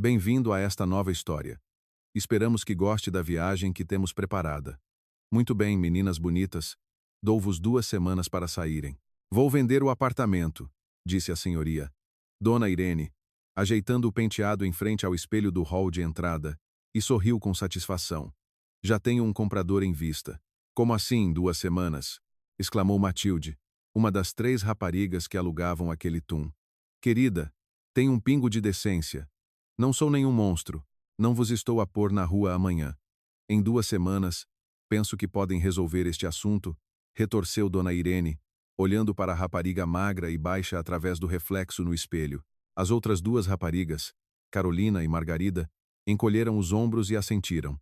Bem-vindo a esta nova história. Esperamos que goste da viagem que temos preparada. Muito bem, meninas bonitas. Dou-vos 2 semanas para saírem. Vou vender o apartamento, disse a senhoria. Dona Irene, ajeitando o penteado em frente ao espelho do hall de entrada, e sorriu com satisfação. Já tenho um comprador em vista. Como assim, 2 semanas? Exclamou Matilde, uma das 3 raparigas que alugavam aquele tum. Querida, tem um pingo de decência. Não sou nenhum monstro. Não vos estou a pôr na rua amanhã. Em 2 semanas, penso que podem resolver este assunto, retorceu Dona Irene, olhando para a rapariga magra e baixa através do reflexo no espelho. As outras 2 raparigas, Carolina e Margarida, encolheram os ombros e assentiram.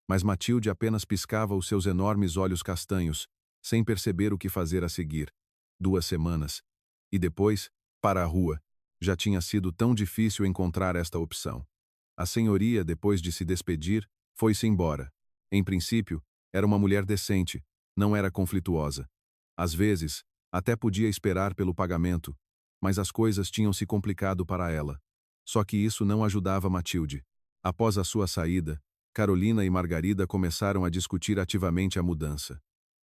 Mas Matilde apenas piscava os seus enormes olhos castanhos, sem perceber o que fazer a seguir. 2 semanas. E depois, para a rua. Já tinha sido tão difícil encontrar esta opção. A senhoria, depois de se despedir, foi-se embora. Em princípio, era uma mulher decente, não era conflituosa. Às vezes, até podia esperar pelo pagamento, mas as coisas tinham se complicado para ela. Só que isso não ajudava Matilde. Após a sua saída, Carolina e Margarida começaram a discutir ativamente a mudança.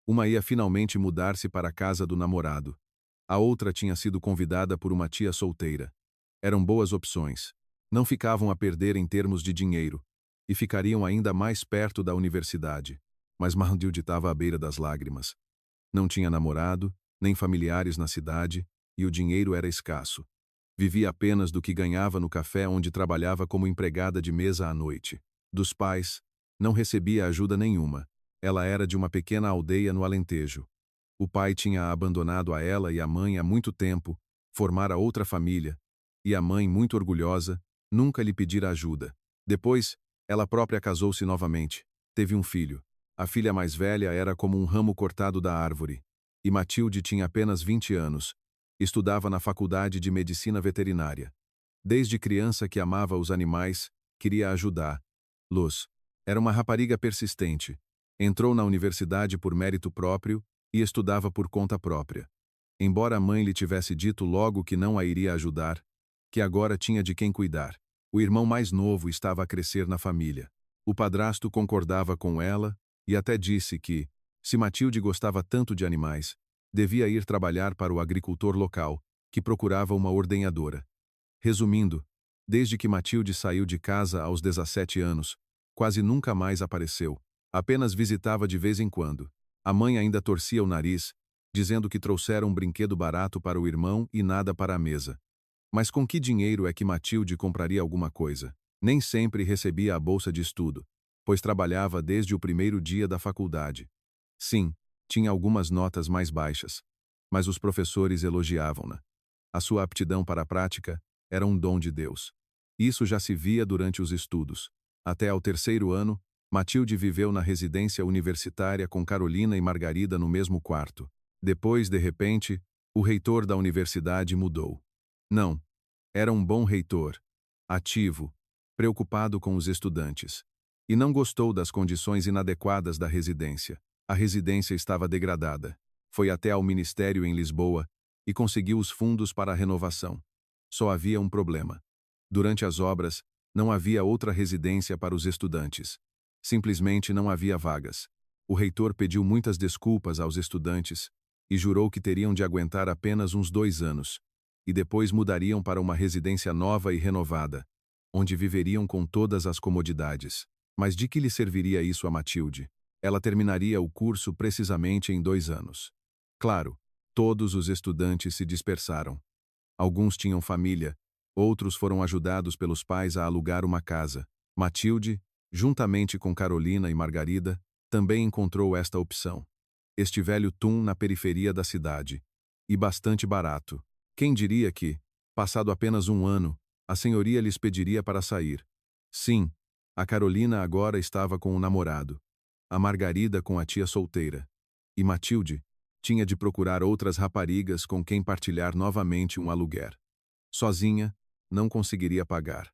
Uma ia finalmente mudar-se para a casa do namorado. A outra tinha sido convidada por uma tia solteira. Eram boas opções. Não ficavam a perder em termos de dinheiro. E ficariam ainda mais perto da universidade. Mas Matilde estava à beira das lágrimas. Não tinha namorado, nem familiares na cidade, e o dinheiro era escasso. Vivia apenas do que ganhava no café onde trabalhava como empregada de mesa à noite. Dos pais, não recebia ajuda nenhuma. Ela era de uma pequena aldeia no Alentejo. O pai tinha abandonado a ela e a mãe há muito tempo, formara outra família, e a mãe, muito orgulhosa, nunca lhe pedira ajuda. Depois, ela própria casou-se novamente. Teve um filho. A filha mais velha era como um ramo cortado da árvore. E Matilde tinha apenas 20 anos. Estudava na faculdade de medicina veterinária. Desde criança que amava os animais, queria ajudar. Luz. Era uma rapariga persistente. Entrou na universidade por mérito próprio e estudava por conta própria. Embora a mãe lhe tivesse dito logo que não a iria ajudar, que agora tinha de quem cuidar. O irmão mais novo estava a crescer na família. O padrasto concordava com ela e até disse que, se Matilde gostava tanto de animais, devia ir trabalhar para o agricultor local, que procurava uma ordenhadora. Resumindo, desde que Matilde saiu de casa aos 17 anos, quase nunca mais apareceu. Apenas visitava de vez em quando. A mãe ainda torcia o nariz, dizendo que trouxera um brinquedo barato para o irmão e nada para a mesa. Mas com que dinheiro é que Matilde compraria alguma coisa? Nem sempre recebia a bolsa de estudo, pois trabalhava desde o primeiro dia da faculdade. Sim, tinha algumas notas mais baixas, mas os professores elogiavam-na. A sua aptidão para a prática era um dom de Deus. Isso já se via durante os estudos. Até ao 3º ano, Matilde viveu na residência universitária com Carolina e Margarida no mesmo quarto. Depois, de repente, o reitor da universidade mudou. Não, era um bom reitor, ativo, preocupado com os estudantes. E não gostou das condições inadequadas da residência. A residência estava degradada. Foi até ao ministério em Lisboa e conseguiu os fundos para a renovação. Só havia um problema. Durante as obras, não havia outra residência para os estudantes. Simplesmente não havia vagas. O reitor pediu muitas desculpas aos estudantes e jurou que teriam de aguentar apenas uns 2 anos, e depois mudariam para uma residência nova e renovada, onde viveriam com todas as comodidades. Mas de que lhe serviria isso a Matilde? Ela terminaria o curso precisamente em 2 anos. Claro, todos os estudantes se dispersaram. Alguns tinham família, outros foram ajudados pelos pais a alugar uma casa. Matilde, juntamente com Carolina e Margarida, também encontrou esta opção. Este velho tum na periferia da cidade. E bastante barato. Quem diria que, passado apenas 1 ano, a senhoria lhes pediria para sair? Sim, a Carolina agora estava com um namorado. A Margarida com a tia solteira. E Matilde tinha de procurar outras raparigas com quem partilhar novamente um aluguer. Sozinha, não conseguiria pagar.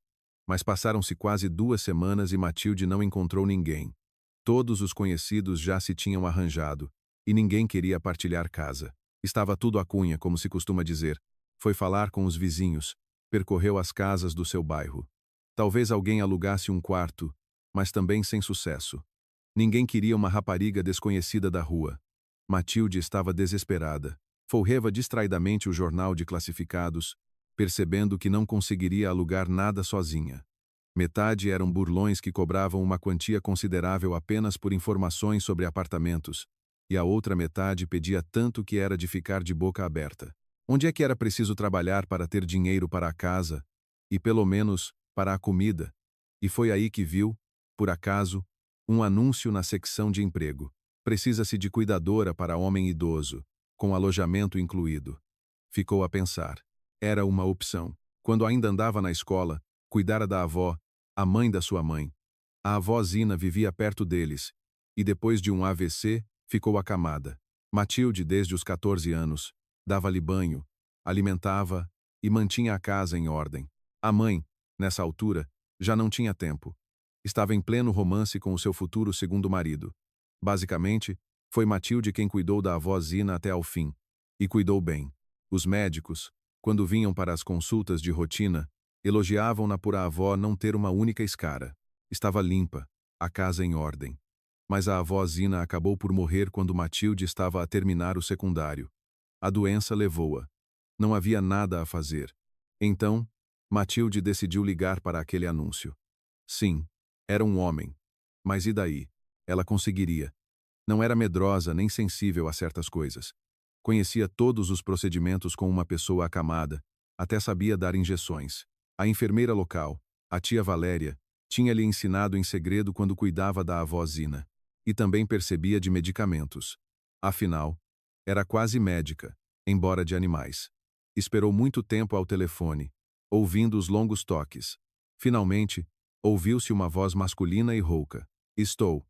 Mas passaram-se quase 2 semanas e Matilde não encontrou ninguém. Todos os conhecidos já se tinham arranjado, e ninguém queria partilhar casa. Estava tudo à cunha, como se costuma dizer. Foi falar com os vizinhos, percorreu as casas do seu bairro. Talvez alguém alugasse um quarto, mas também sem sucesso. Ninguém queria uma rapariga desconhecida da rua. Matilde estava desesperada. Folheava distraidamente o jornal de classificados, percebendo que não conseguiria alugar nada sozinha. Metade eram burlões que cobravam uma quantia considerável apenas por informações sobre apartamentos, e a outra metade pedia tanto que era de ficar de boca aberta. Onde é que era preciso trabalhar para ter dinheiro para a casa, e pelo menos para a comida? E foi aí que viu, por acaso, um anúncio na secção de emprego. Precisa-se de cuidadora para homem idoso, com alojamento incluído. Ficou a pensar. Era uma opção. Quando ainda andava na escola, cuidara da avó, a mãe da sua mãe. A avó Zina vivia perto deles, e depois de um AVC, ficou acamada. Matilde, desde os 14 anos, dava-lhe banho, alimentava e mantinha a casa em ordem. A mãe, nessa altura, já não tinha tempo. Estava em pleno romance com o seu futuro segundo marido. Basicamente, foi Matilde quem cuidou da avó Zina até ao fim. E cuidou bem. Os médicos, quando vinham para as consultas de rotina, elogiavam-na por a avó não ter uma única escara. Estava limpa, a casa em ordem. Mas a avó Zina acabou por morrer quando Matilde estava a terminar o secundário. A doença levou-a. Não havia nada a fazer. Então, Matilde decidiu ligar para aquele anúncio. Sim, era um homem. Mas e daí? Ela conseguiria. Não era medrosa nem sensível a certas coisas. Conhecia todos os procedimentos com uma pessoa acamada, até sabia dar injeções. A enfermeira local, a tia Valéria, tinha-lhe ensinado em segredo quando cuidava da avó Zina. E também percebia de medicamentos. Afinal, era quase médica, embora de animais. Esperou muito tempo ao telefone, ouvindo os longos toques. Finalmente, ouviu-se uma voz masculina e rouca. Estou.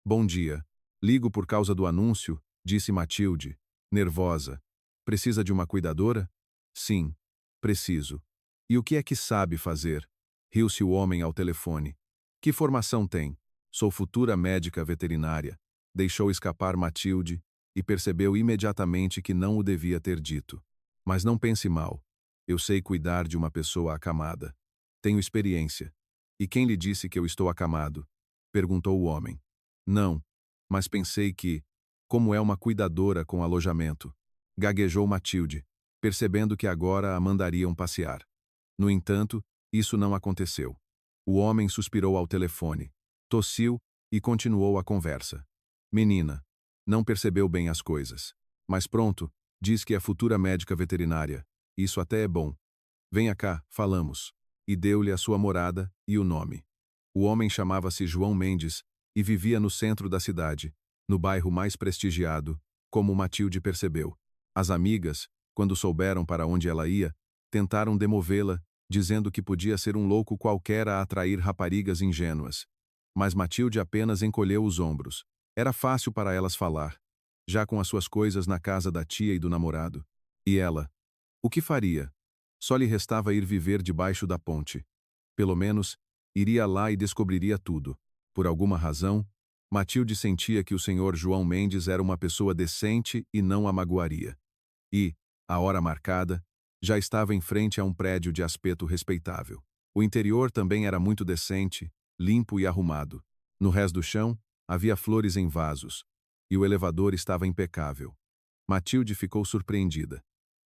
Bom dia. Ligo por causa do anúncio, disse Matilde, nervosa. Precisa de uma cuidadora? Sim, preciso. E o que é que sabe fazer? Riu-se o homem ao telefone. Que formação tem? Sou futura médica veterinária. Deixou escapar Matilde e percebeu imediatamente que não o devia ter dito. Mas não pense mal. Eu sei cuidar de uma pessoa acamada. Tenho experiência. E quem lhe disse que eu estou acamado? Perguntou o homem. Não, mas pensei que, como é uma cuidadora com alojamento, gaguejou Matilde, percebendo que agora a mandariam passear. No entanto, isso não aconteceu. O homem suspirou ao telefone, tossiu e continuou a conversa. Menina, não percebeu bem as coisas. Mas pronto, diz que é futura médica veterinária. Isso até é bom. Venha cá, falamos. E deu-lhe a sua morada e o nome. O homem chamava-se João Mendes e vivia no centro da cidade, no bairro mais prestigiado, como Matilde percebeu. As amigas, quando souberam para onde ela ia, tentaram demovê-la, dizendo que podia ser um louco qualquer a atrair raparigas ingênuas. Mas Matilde apenas encolheu os ombros. Era fácil para elas falar, já com as suas coisas na casa da tia e do namorado. E ela? O que faria? Só lhe restava ir viver debaixo da ponte. Pelo menos, iria lá e descobriria tudo. Por alguma razão, Matilde sentia que o senhor João Mendes era uma pessoa decente e não a magoaria. E, à hora marcada, já estava em frente a um prédio de aspecto respeitável. O interior também era muito decente, limpo e arrumado. No rés do chão, havia flores em vasos. E o elevador estava impecável. Matilde ficou surpreendida.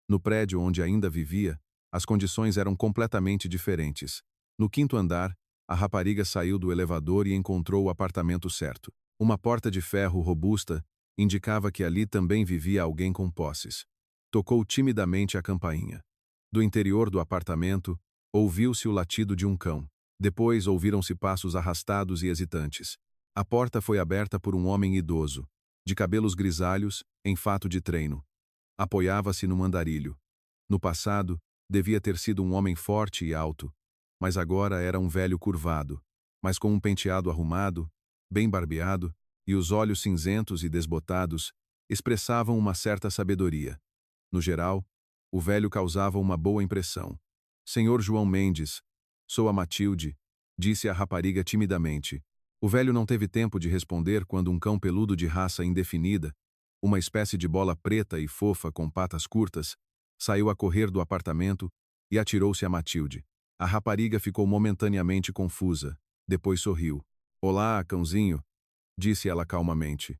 No prédio onde ainda vivia, as condições eram completamente diferentes. No quinto andar, a rapariga saiu do elevador e encontrou o apartamento certo. Uma porta de ferro robusta indicava que ali também vivia alguém com posses. Tocou timidamente a campainha. Do interior do apartamento, ouviu-se o latido de um cão. Depois ouviram-se passos arrastados e hesitantes. A porta foi aberta por um homem idoso, de cabelos grisalhos, em fato de treino. Apoiava-se num andarilho. No passado, devia ter sido um homem forte e alto, mas agora era um velho curvado, mas com um penteado arrumado, bem barbeado, e os olhos cinzentos e desbotados expressavam uma certa sabedoria. No geral, o velho causava uma boa impressão. Senhor João Mendes, sou a Matilde, disse a rapariga timidamente. O velho não teve tempo de responder quando um cão peludo de raça indefinida, uma espécie de bola preta e fofa com patas curtas, saiu a correr do apartamento e atirou-se a Matilde. A rapariga ficou momentaneamente confusa. Depois sorriu. Olá, cãozinho, disse ela calmamente.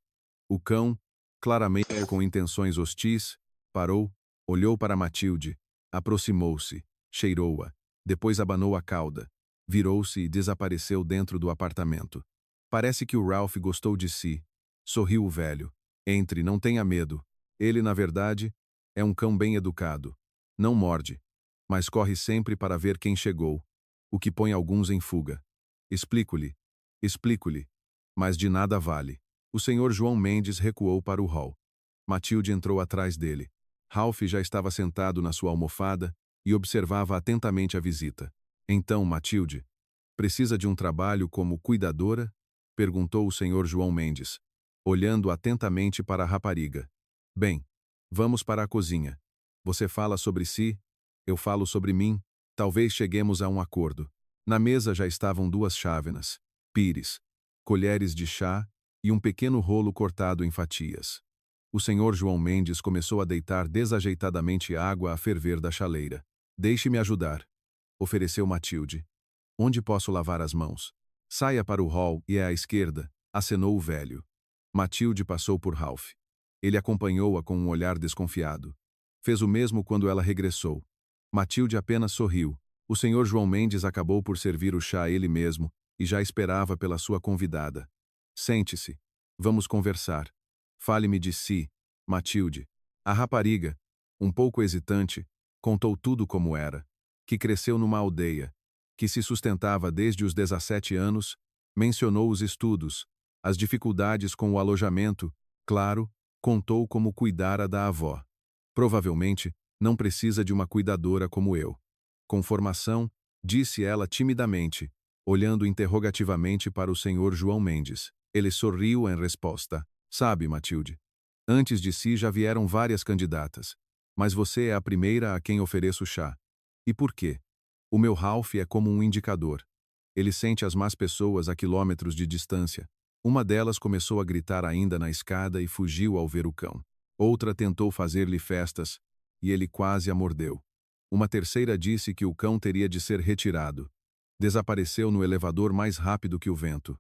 O cão, claramente com intenções hostis, parou, olhou para Matilde, aproximou-se, cheirou-a, depois abanou a cauda, virou-se e desapareceu dentro do apartamento. Parece que o Ralph gostou de si. Sorriu o velho. Entre, não tenha medo. Ele, na verdade, é um cão bem educado. Não morde, mas corre sempre para ver quem chegou, o que põe alguns em fuga. Explico-lhe, mas de nada vale. O senhor João Mendes recuou para o hall. Matilde entrou atrás dele. Ralph já estava sentado na sua almofada e observava atentamente a visita. Então, Matilde, precisa de um trabalho como cuidadora? Perguntou o senhor João Mendes, olhando atentamente para a rapariga. Bem, vamos para a cozinha. Você fala sobre si, eu falo sobre mim, talvez cheguemos a um acordo. Na mesa já estavam 2 chávenas, pires, colheres de chá e um pequeno rolo cortado em fatias. O senhor João Mendes começou a deitar desajeitadamente água a ferver da chaleira. Deixe-me ajudar, ofereceu Matilde. Onde posso lavar as mãos? Saia para o hall e é à esquerda, acenou o velho. Matilde passou por Ralph. Ele acompanhou-a com um olhar desconfiado. Fez o mesmo quando ela regressou. Matilde apenas sorriu. O senhor João Mendes acabou por servir o chá ele mesmo e já esperava pela sua convidada. Sente-se. Vamos conversar. Fale-me de si, Matilde. A rapariga, um pouco hesitante, contou tudo como era. Que cresceu numa aldeia, que se sustentava desde os 17 anos, mencionou os estudos, as dificuldades com o alojamento, claro, contou como cuidara da avó. Provavelmente, não precisa de uma cuidadora como eu. Com formação, disse ela timidamente, olhando interrogativamente para o senhor João Mendes. Ele sorriu em resposta. Sabe, Matilde, antes de si já vieram várias candidatas, mas você é a primeira a quem ofereço chá. E por quê? O meu Ralph é como um indicador. Ele sente as más pessoas a quilômetros de distância. Uma delas começou a gritar ainda na escada e fugiu ao ver o cão. Outra tentou fazer-lhe festas, e ele quase a mordeu. Uma terceira disse que o cão teria de ser retirado. Desapareceu no elevador mais rápido que o vento.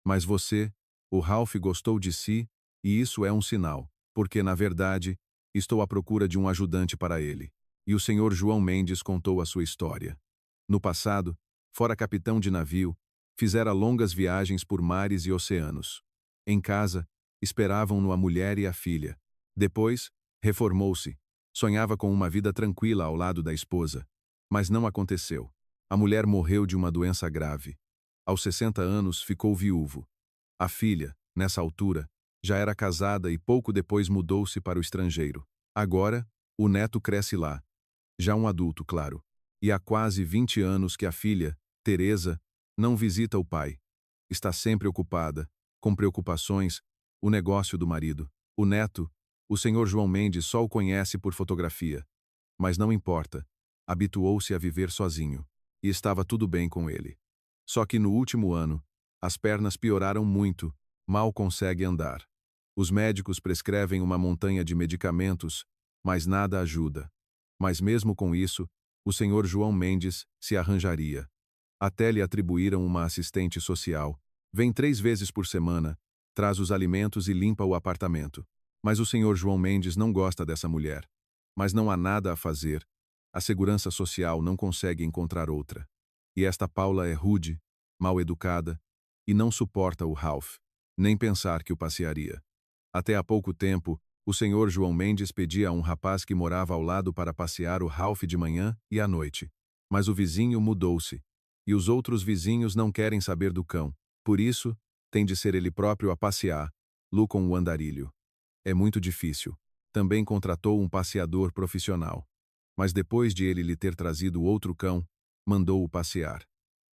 Mas você, o Ralph gostou de si, e isso é um sinal, porque, na verdade, estou à procura de um ajudante para ele. E o senhor João Mendes contou a sua história. No passado, fora capitão de navio, fizera longas viagens por mares e oceanos. Em casa, esperavam-no a mulher e a filha. Depois, reformou-se. Sonhava com uma vida tranquila ao lado da esposa. Mas não aconteceu. A mulher morreu de uma doença grave. Aos 60 anos, ficou viúvo. A filha, nessa altura, já era casada e pouco depois mudou-se para o estrangeiro. Agora, o neto cresce lá. Já um adulto, claro. E há quase 20 anos que a filha, Teresa, não visita o pai. Está sempre ocupada, com preocupações, o negócio do marido. O neto, o senhor João Mendes só o conhece por fotografia. Mas não importa. Habituou-se a viver sozinho. E estava tudo bem com ele. Só que no último ano, as pernas pioraram muito, mal consegue andar. Os médicos prescrevem uma montanha de medicamentos, mas nada ajuda. Mas mesmo com isso, o senhor João Mendes se arranjaria. Até lhe atribuíram uma assistente social. Vem 3 vezes por semana, traz os alimentos e limpa o apartamento. Mas o senhor João Mendes não gosta dessa mulher. Mas não há nada a fazer. A segurança social não consegue encontrar outra. E esta Paula é rude, mal educada, e não suporta o Ralph, nem pensar que o passearia. Até há pouco tempo, o senhor João Mendes pedia a um rapaz que morava ao lado para passear o Ralph de manhã e à noite. Mas o vizinho mudou-se. E os outros vizinhos não querem saber do cão. Por isso, tem de ser ele próprio a passear, com o andarilho. É muito difícil. Também contratou um passeador profissional. Mas depois de ele lhe ter trazido outro cão, mandou-o passear.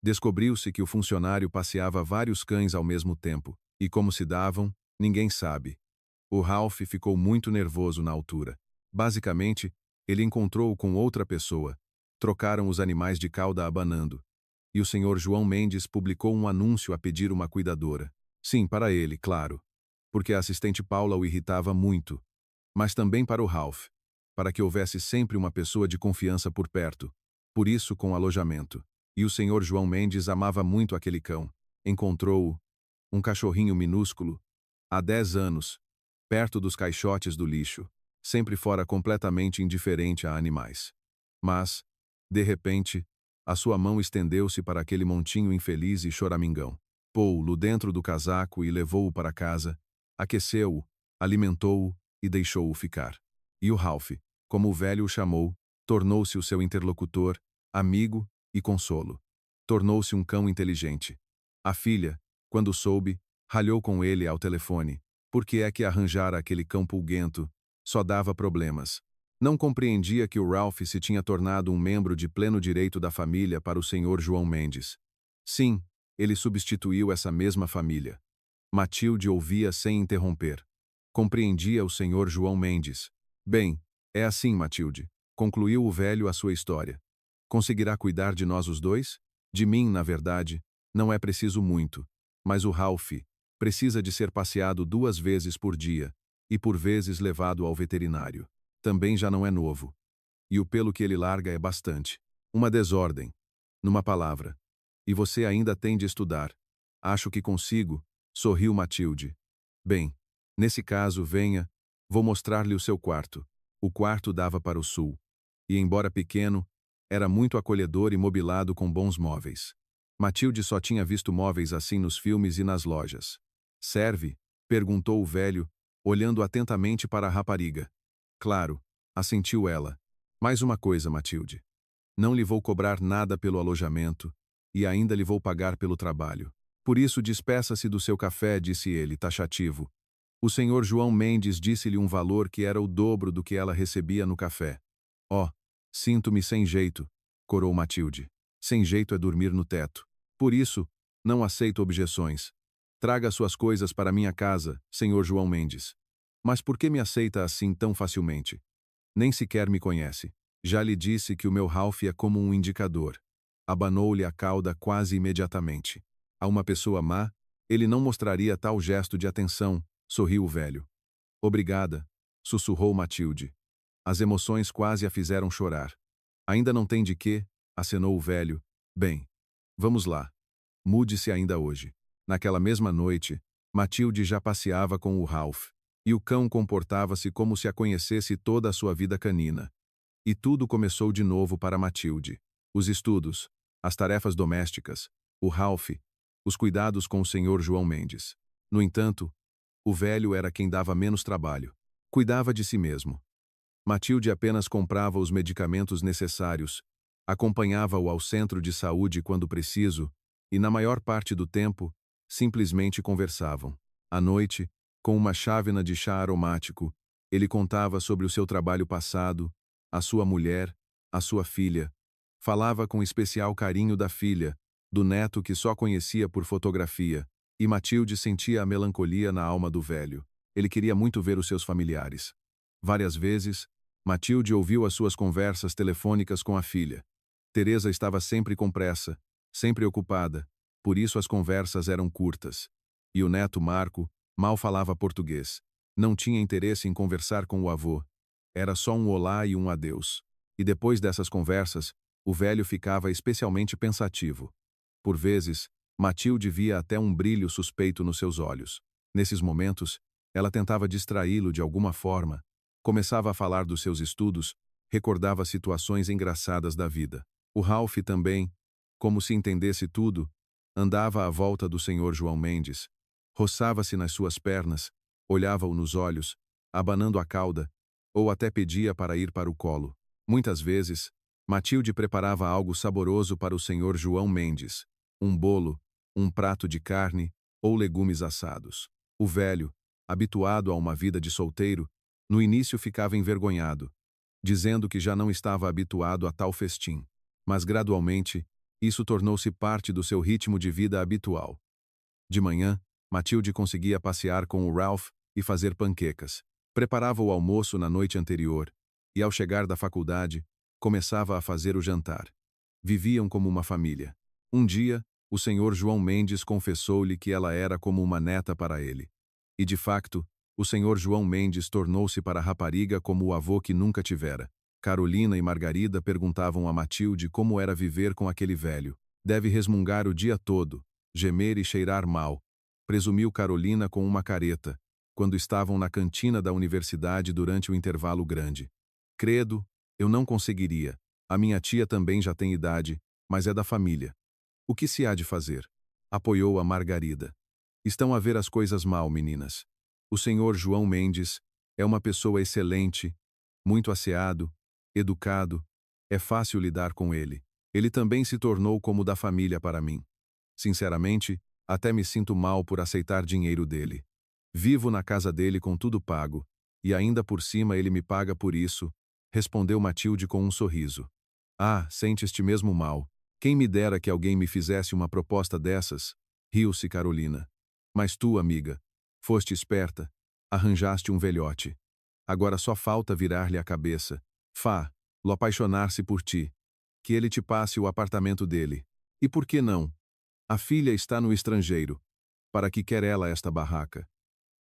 Descobriu-se que o funcionário passeava vários cães ao mesmo tempo, e como se davam, ninguém sabe. O Ralph ficou muito nervoso na altura. Basicamente, ele encontrou-o com outra pessoa. Trocaram os animais de cauda abanando. E o senhor João Mendes publicou um anúncio a pedir uma cuidadora. Sim, para ele, claro. Porque a assistente Paula o irritava muito. Mas também para o Ralph. Para que houvesse sempre uma pessoa de confiança por perto. por isso com alojamento. E o senhor João Mendes amava muito aquele cão. Encontrou-o, um cachorrinho minúsculo, há 10 anos, perto dos caixotes do lixo, sempre fora completamente indiferente a animais. Mas, de repente, a sua mão estendeu-se para aquele montinho infeliz e choramingão. Pô-lo dentro do casaco e levou-o para casa, aqueceu-o, alimentou-o e deixou-o ficar. E o Ralph, como o velho o chamou, tornou-se o seu interlocutor, amigo e consolo. Tornou-se um cão inteligente. A filha, quando soube, ralhou com ele ao telefone. Por que é que arranjara aquele cão pulguento? Só dava problemas. Não compreendia que o Ralph se tinha tornado um membro de pleno direito da família para o senhor João Mendes. Sim, ele substituiu essa mesma família. Matilde ouvia sem interromper. Compreendia o senhor João Mendes. Bem, é assim, Matilde, concluiu o velho a sua história. Conseguirá cuidar de nós os dois? De mim, na verdade, não é preciso muito. Mas o Ralph precisa de ser passeado 2 vezes por dia, e por vezes levado ao veterinário. Também já não é novo. E o pelo que ele larga é bastante. Uma desordem. Numa palavra. E você ainda tem de estudar. Acho que consigo, sorriu Matilde. Bem, nesse caso, venha, vou mostrar-lhe o seu quarto. O quarto dava para o sul. E embora pequeno, era muito acolhedor e mobilado com bons móveis. Matilde só tinha visto móveis assim nos filmes e nas lojas. Serve? Perguntou o velho, olhando atentamente para a rapariga. Claro, assentiu ela. Mais uma coisa, Matilde. Não lhe vou cobrar nada pelo alojamento, e ainda lhe vou pagar pelo trabalho. Por isso despeça-se do seu café, disse ele, taxativo. O senhor João Mendes disse-lhe um valor que era o dobro do que ela recebia no café. Oh, sinto-me sem jeito, corou Matilde. Sem jeito é dormir no teto. Por isso, não aceito objeções. Traga suas coisas para minha casa, senhor João Mendes. Mas por que me aceita assim tão facilmente? Nem sequer me conhece. Já lhe disse que o meu Ralph é como um indicador. Abanou-lhe a cauda quase imediatamente. A uma pessoa má, ele não mostraria tal gesto de atenção, sorriu o velho. Obrigada, sussurrou Matilde. As emoções quase a fizeram chorar. Ainda não tem de quê, acenou o velho. Bem, vamos lá. Mude-se ainda hoje. Naquela mesma noite, Matilde já passeava com o Ralph, e o cão comportava-se como se a conhecesse toda a sua vida canina. E tudo começou de novo para Matilde. Os estudos, as tarefas domésticas, o Ralph, os cuidados com o senhor João Mendes. No entanto, o velho era quem dava menos trabalho. Cuidava de si mesmo. Matilde apenas comprava os medicamentos necessários, acompanhava-o ao centro de saúde quando preciso, e na maior parte do tempo, simplesmente conversavam. À noite, com uma chávena de chá aromático, ele contava sobre o seu trabalho passado, a sua mulher, a sua filha. Falava com especial carinho da filha, do neto que só conhecia por fotografia, e Matilde sentia a melancolia na alma do velho. Ele queria muito ver os seus familiares. Várias vezes, Matilde ouviu as suas conversas telefônicas com a filha. Teresa estava sempre com pressa, sempre ocupada, por isso as conversas eram curtas. E o neto Marco mal falava português. Não tinha interesse em conversar com o avô. Era só um olá e um adeus. E depois dessas conversas, o velho ficava especialmente pensativo. Por vezes, Matilde via até um brilho suspeito nos seus olhos. Nesses momentos, ela tentava distraí-lo de alguma forma, começava a falar dos seus estudos, recordava situações engraçadas da vida. O Ralph também, como se entendesse tudo, andava à volta do senhor João Mendes, roçava-se nas suas pernas, olhava-o nos olhos, abanando a cauda, ou até pedia para ir para o colo. Muitas vezes, Matilde preparava algo saboroso para o senhor João Mendes, um bolo, um prato de carne ou legumes assados. O velho, habituado a uma vida de solteiro, no início ficava envergonhado, dizendo que já não estava habituado a tal festim. Mas gradualmente, isso tornou-se parte do seu ritmo de vida habitual. De manhã, Matilde conseguia passear com o Ralph e fazer panquecas. Preparava o almoço na noite anterior, e ao chegar da faculdade, começava a fazer o jantar. Viviam como uma família. Um dia, o senhor João Mendes confessou-lhe que ela era como uma neta para ele. E de facto, o senhor João Mendes tornou-se para a rapariga como o avô que nunca tivera. Carolina e Margarida perguntavam a Matilde como era viver com aquele velho. Deve resmungar o dia todo, gemer e cheirar mal, presumiu Carolina com uma careta, quando estavam na cantina da universidade durante o intervalo grande. Credo, eu não conseguiria. A minha tia também já tem idade, mas é da família. O que se há de fazer? Apoiou a Margarida. Estão a ver as coisas mal, meninas. O senhor João Mendes é uma pessoa excelente, muito asseado, educado, é fácil lidar com ele. Ele também se tornou como da família para mim. Sinceramente, até me sinto mal por aceitar dinheiro dele. Vivo na casa dele com tudo pago, e ainda por cima ele me paga por isso, respondeu Matilde com um sorriso. Ah, sentes-te mesmo mal. Quem me dera que alguém me fizesse uma proposta dessas? Riu-se Carolina. Mas tu, amiga, foste esperta, arranjaste um velhote. Agora só falta virar-lhe a cabeça. Lo apaixonar-se por ti. Que ele te passe o apartamento dele. E por que não? A filha está no estrangeiro. Para que quer ela esta barraca?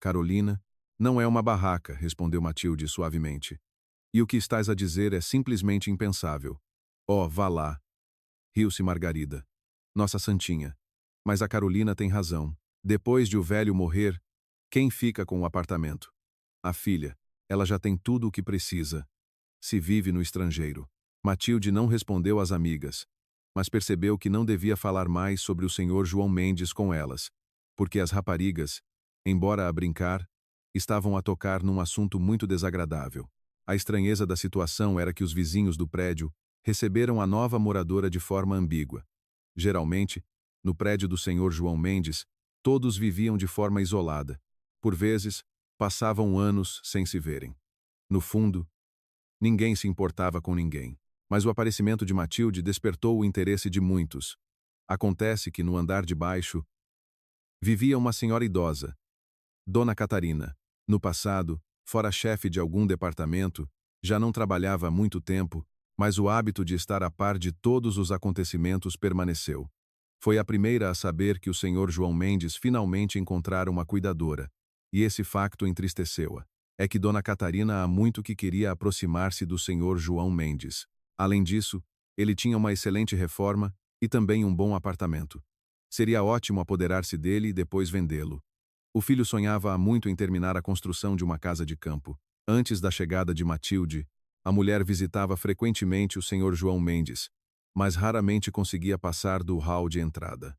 Carolina, não é uma barraca, respondeu Matilde suavemente. E o que estás a dizer é simplesmente impensável. Oh, vá lá. Riu-se Margarida. Nossa santinha. Mas a Carolina tem razão. Depois de o velho morrer, quem fica com o apartamento? A filha. Ela já tem tudo o que precisa. Se vive no estrangeiro. Matilde não respondeu às amigas, mas percebeu que não devia falar mais sobre o senhor João Mendes com elas, porque as raparigas, embora a brincar, estavam a tocar num assunto muito desagradável. A estranheza da situação era que os vizinhos do prédio receberam a nova moradora de forma ambígua. Geralmente, no prédio do senhor João Mendes, todos viviam de forma isolada. Por vezes, passavam anos sem se verem. No fundo, ninguém se importava com ninguém. Mas o aparecimento de Matilde despertou o interesse de muitos. Acontece que no andar de baixo vivia uma senhora idosa, Dona Catarina. No passado, fora chefe de algum departamento, já não trabalhava há muito tempo, mas o hábito de estar a par de todos os acontecimentos permaneceu. Foi a primeira a saber que o senhor João Mendes finalmente encontrara uma cuidadora, e esse facto entristeceu-a. É que Dona Catarina há muito que queria aproximar-se do senhor João Mendes. Além disso, ele tinha uma excelente reforma e também um bom apartamento. Seria ótimo apoderar-se dele e depois vendê-lo. O filho sonhava há muito em terminar a construção de uma casa de campo. Antes da chegada de Matilde, a mulher visitava frequentemente o senhor João Mendes, mas raramente conseguia passar do hall de entrada.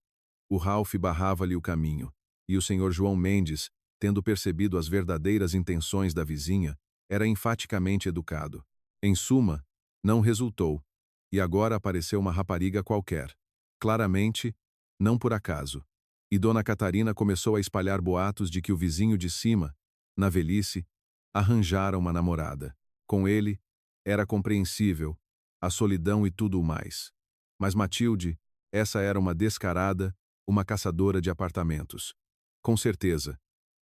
O Ralph barrava-lhe o caminho, e o senhor João Mendes, tendo percebido as verdadeiras intenções da vizinha, era enfaticamente educado. Em suma, não resultou, e agora apareceu uma rapariga qualquer. Claramente, não por acaso. E Dona Catarina começou a espalhar boatos de que o vizinho de cima, na velhice, arranjara uma namorada. Com ele, era compreensível, a solidão e tudo o mais. Mas Matilde, essa era uma descarada, uma caçadora de apartamentos. Com certeza.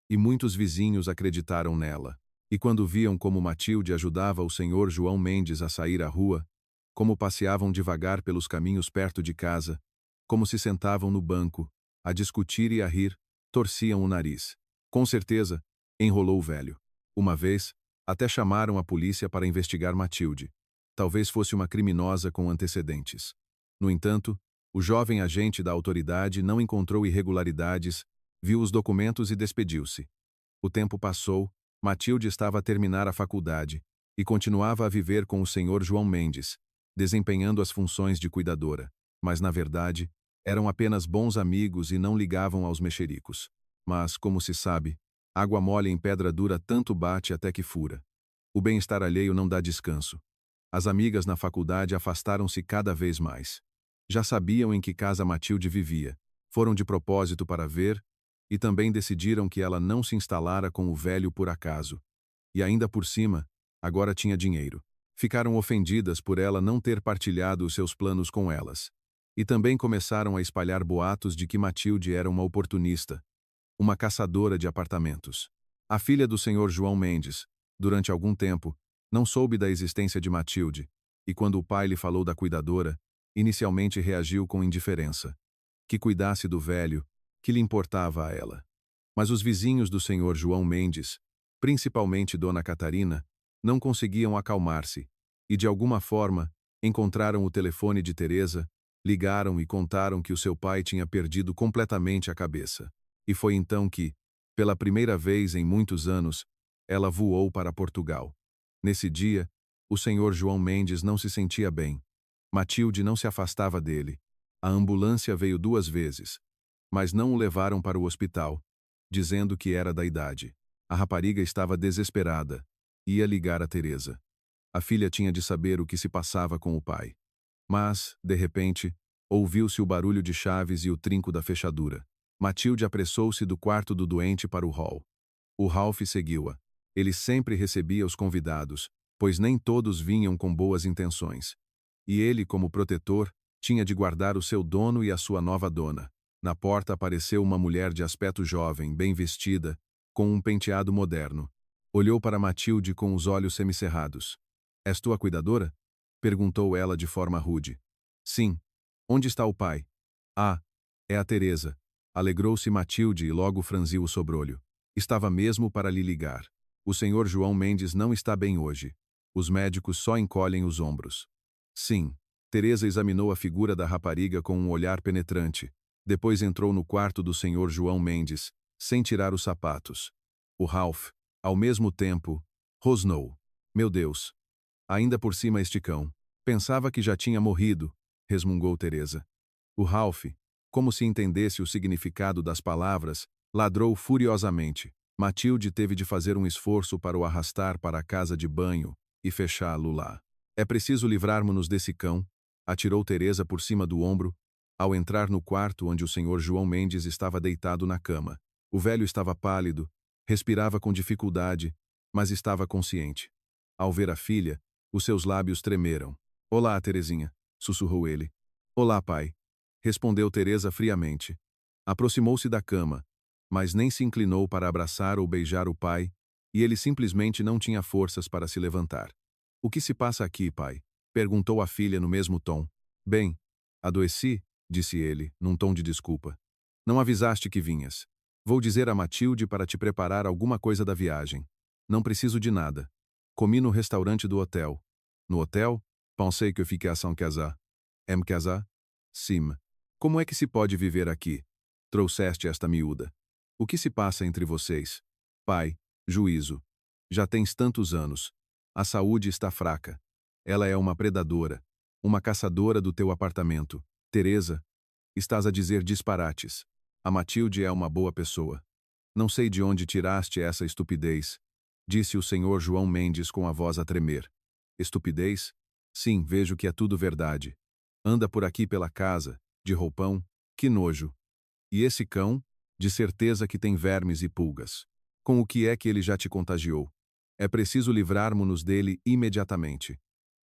E muitos vizinhos acreditaram nela. E quando viam como Matilde ajudava o senhor João Mendes a sair à rua, como passeavam devagar pelos caminhos perto de casa, como se sentavam no banco, a discutir e a rir, torciam o nariz. Com certeza, enrolou o velho. Uma vez, até chamaram a polícia para investigar Matilde. Talvez fosse uma criminosa com antecedentes. No entanto, o jovem agente da autoridade não encontrou irregularidades, viu os documentos e despediu-se. O tempo passou, Matilde estava a terminar a faculdade e continuava a viver com o senhor João Mendes, desempenhando as funções de cuidadora, mas, na verdade, eram apenas bons amigos e não ligavam aos mexericos. Mas, como se sabe, água mole em pedra dura tanto bate até que fura. O bem-estar alheio não dá descanso. As amigas na faculdade afastaram-se cada vez mais. Já sabiam em que casa Matilde vivia, foram de propósito para ver, e também decidiram que ela não se instalara com o velho por acaso. E ainda por cima, agora tinha dinheiro. Ficaram ofendidas por ela não ter partilhado os seus planos com elas. E também começaram a espalhar boatos de que Matilde era uma oportunista, uma caçadora de apartamentos. A filha do senhor João Mendes, durante algum tempo, não soube da existência de Matilde, e quando o pai lhe falou da cuidadora, inicialmente reagiu com indiferença. Que cuidasse do velho, que lhe importava a ela. Mas os vizinhos do senhor João Mendes, principalmente Dona Catarina, não conseguiam acalmar-se, e de alguma forma, encontraram o telefone de Teresa, ligaram e contaram que o seu pai tinha perdido completamente a cabeça. E foi então que, pela primeira vez em muitos anos, ela voou para Portugal. Nesse dia, o senhor João Mendes não se sentia bem. Matilde não se afastava dele. A ambulância veio 2 vezes, mas não o levaram para o hospital, dizendo que era da idade. A rapariga estava desesperada. Ia ligar a Teresa. A filha tinha de saber o que se passava com o pai. Mas, de repente, ouviu-se o barulho de chaves e o trinco da fechadura. Matilde apressou-se do quarto do doente para o hall. O Ralph seguiu-a. Ele sempre recebia os convidados, pois nem todos vinham com boas intenções. E ele, como protetor, tinha de guardar o seu dono e a sua nova dona. Na porta apareceu uma mulher de aspecto jovem, bem vestida, com um penteado moderno. Olhou para Matilde com os olhos semicerrados. És tua cuidadora? Perguntou ela de forma rude. Sim. Onde está o pai? Ah, é a Teresa. Alegrou-se Matilde e logo franziu o sobrolho. Estava mesmo para lhe ligar. O senhor João Mendes não está bem hoje. Os médicos só encolhem os ombros. Sim. Teresa examinou a figura da rapariga com um olhar penetrante. Depois entrou no quarto do senhor João Mendes, sem tirar os sapatos. O Ralph, ao mesmo tempo, rosnou. Meu Deus! Ainda por cima este cão. Pensava que já tinha morrido, resmungou Teresa. O Ralph, como se entendesse o significado das palavras, ladrou furiosamente. Matilde teve de fazer um esforço para o arrastar para a casa de banho e fechá-lo lá. É preciso livrarmos-nos desse cão, atirou Teresa por cima do ombro, ao entrar no quarto onde o senhor João Mendes estava deitado na cama. O velho estava pálido, respirava com dificuldade, mas estava consciente. Ao ver a filha, os seus lábios tremeram. Olá, Terezinha, sussurrou ele. Olá, pai, respondeu Teresa friamente. Aproximou-se da cama, mas nem se inclinou para abraçar ou beijar o pai, e ele simplesmente não tinha forças para se levantar. O que se passa aqui, pai? Perguntou a filha no mesmo tom. Bem, adoeci, disse ele, num tom de desculpa. Não avisaste que vinhas. Vou dizer a Matilde para te preparar alguma coisa da viagem. Não preciso de nada. Comi no restaurante do hotel. No hotel? Pensei que eu ficasse en casa. Em casa? Sim. Como é que se pode viver aqui? Trouxeste esta miúda. O que se passa entre vocês? Pai, juízo. Já tens tantos anos. A saúde está fraca. Ela é uma predadora, uma caçadora do teu apartamento. Teresa, estás a dizer disparates. A Matilde é uma boa pessoa. Não sei de onde tiraste essa estupidez, disse o senhor João Mendes com a voz a tremer. Estupidez? Sim, vejo que é tudo verdade. Anda por aqui pela casa, de roupão, que nojo. E esse cão? De certeza que tem vermes e pulgas. Com o que é que ele já te contagiou? É preciso livrarmos-nos dele imediatamente.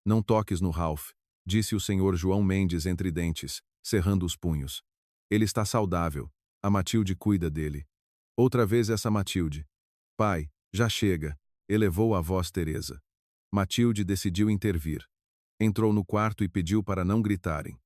Não toques no Ralph, disse o senhor João Mendes entre dentes, cerrando os punhos. Ele está saudável. A Matilde cuida dele. Outra vez essa Matilde. Pai, já chega, elevou a voz Teresa. Matilde decidiu intervir. Entrou no quarto e pediu para não gritarem,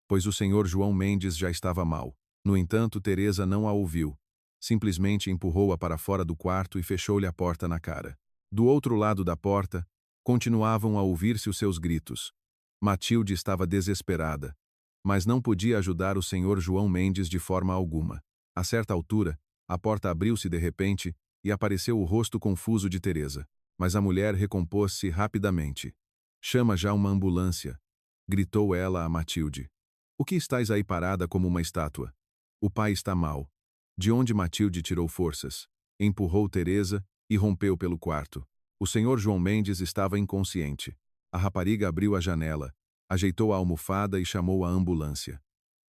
pois o senhor João Mendes já estava mal. No entanto, Teresa não a ouviu. Simplesmente empurrou-a para fora do quarto e fechou-lhe a porta na cara. Do outro lado da porta, continuavam a ouvir-se os seus gritos. Matilde estava desesperada, mas não podia ajudar o senhor João Mendes de forma alguma. A certa altura, a porta abriu-se de repente e apareceu o rosto confuso de Teresa. Mas a mulher recompôs-se rapidamente. Chama já uma ambulância, gritou ela a Matilde. O que estás aí parada como uma estátua? O pai está mal. De onde Matilde tirou forças? Empurrou Teresa e rompeu pelo quarto. O senhor João Mendes estava inconsciente. A rapariga abriu a janela, ajeitou a almofada e chamou a ambulância.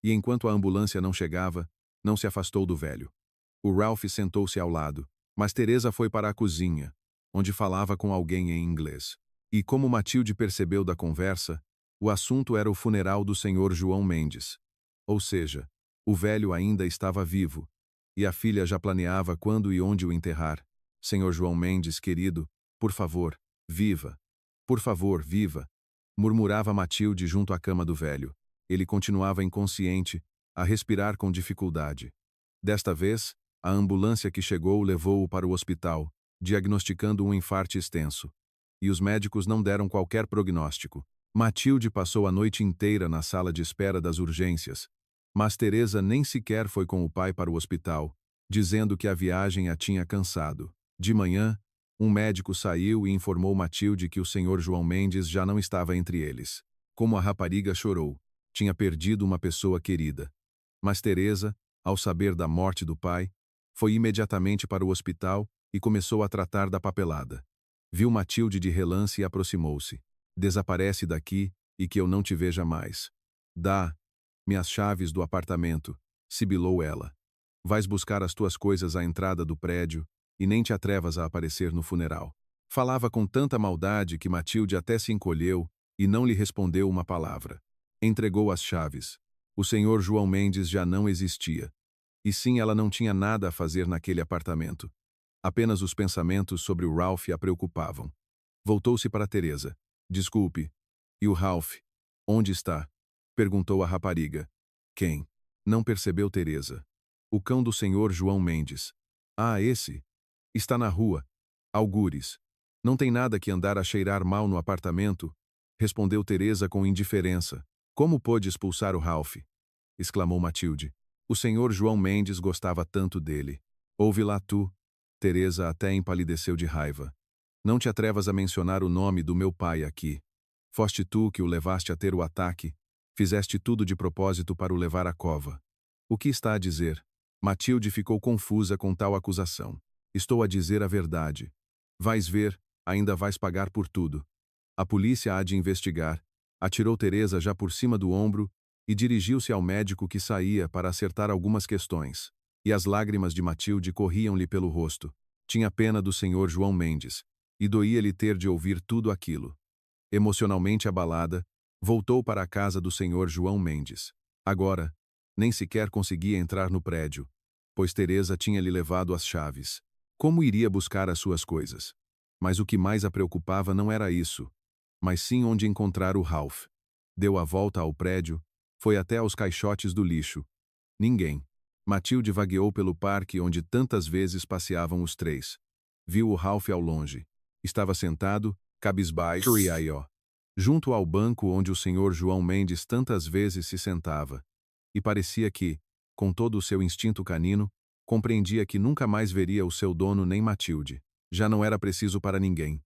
E enquanto a ambulância não chegava, não se afastou do velho. O Ralph sentou-se ao lado, mas Teresa foi para a cozinha, onde falava com alguém em inglês. E como Matilde percebeu da conversa, o assunto era o funeral do senhor João Mendes. Ou seja, o velho ainda estava vivo, e a filha já planeava quando e onde o enterrar. Senhor João Mendes, querido, por favor, viva. Por favor, viva, murmurava Matilde junto à cama do velho. Ele continuava inconsciente, a respirar com dificuldade. Desta vez, a ambulância que chegou levou-o para o hospital, diagnosticando um infarte extenso. e os médicos não deram qualquer prognóstico. Matilde passou a noite inteira na sala de espera das urgências, mas Teresa nem sequer foi com o pai para o hospital, dizendo que a viagem a tinha cansado. De manhã, um médico saiu e informou Matilde que o senhor João Mendes já não estava entre eles. Como a rapariga chorou, tinha perdido uma pessoa querida. Mas Teresa, ao saber da morte do pai, foi imediatamente para o hospital e começou a tratar da papelada. Viu Matilde de relance e aproximou-se. Desaparece daqui e que eu não te veja mais. Dá-me as chaves do apartamento, sibilou ela. Vais buscar as tuas coisas à entrada do prédio e nem te atrevas a aparecer no funeral. Falava com tanta maldade que Matilde até se encolheu e não lhe respondeu uma palavra. Entregou as chaves. O senhor João Mendes já não existia. E sim, ela não tinha nada a fazer naquele apartamento. Apenas os pensamentos sobre o Ralph a preocupavam. Voltou-se para Teresa. Desculpe. E o Ralph? Onde está? Perguntou a rapariga. Quem? Não percebeu Teresa. O cão do senhor João Mendes. Ah, esse? Está na rua. Algures. Não tem nada que andar a cheirar mal no apartamento? Respondeu Teresa com indiferença. Como pôde expulsar o Ralph? Exclamou Matilde. O senhor João Mendes gostava tanto dele. Ouve lá tu. Teresa até empalideceu de raiva. Não te atrevas a mencionar o nome do meu pai aqui. Foste tu que o levaste a ter o ataque. Fizeste tudo de propósito para o levar à cova. O que está a dizer? Matilde ficou confusa com tal acusação. Estou a dizer a verdade. Vais ver, ainda vais pagar por tudo. A polícia há de investigar. Atirou Teresa já por cima do ombro e dirigiu-se ao médico que saía para acertar algumas questões. E as lágrimas de Matilde corriam-lhe pelo rosto. Tinha pena do senhor João Mendes, e doía-lhe ter de ouvir tudo aquilo. Emocionalmente abalada, voltou para a casa do senhor João Mendes. Agora, nem sequer conseguia entrar no prédio, pois Teresa tinha-lhe levado as chaves. Como iria buscar as suas coisas? Mas o que mais a preocupava não era isso, mas sim onde encontrar o Ralph. Deu a volta ao prédio, foi até aos caixotes do lixo. Ninguém. Matilde vagueou pelo parque onde tantas vezes passeavam os três. Viu o Ralph ao longe. Estava sentado, cabisbaixo e aió, junto ao banco onde o senhor João Mendes tantas vezes se sentava. E parecia que, com todo o seu instinto canino, compreendia que nunca mais veria o seu dono nem Matilde. Já não era preciso para ninguém.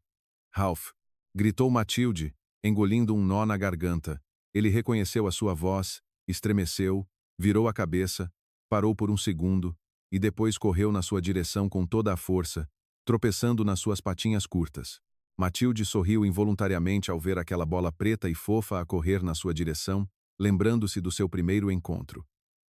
Ralph! Gritou Matilde, engolindo um nó na garganta. Ele reconheceu a sua voz, estremeceu, virou a cabeça, parou por um segundo, e depois correu na sua direção com toda a força, tropeçando nas suas patinhas curtas. Matilde sorriu involuntariamente ao ver aquela bola preta e fofa a correr na sua direção, lembrando-se do seu primeiro encontro.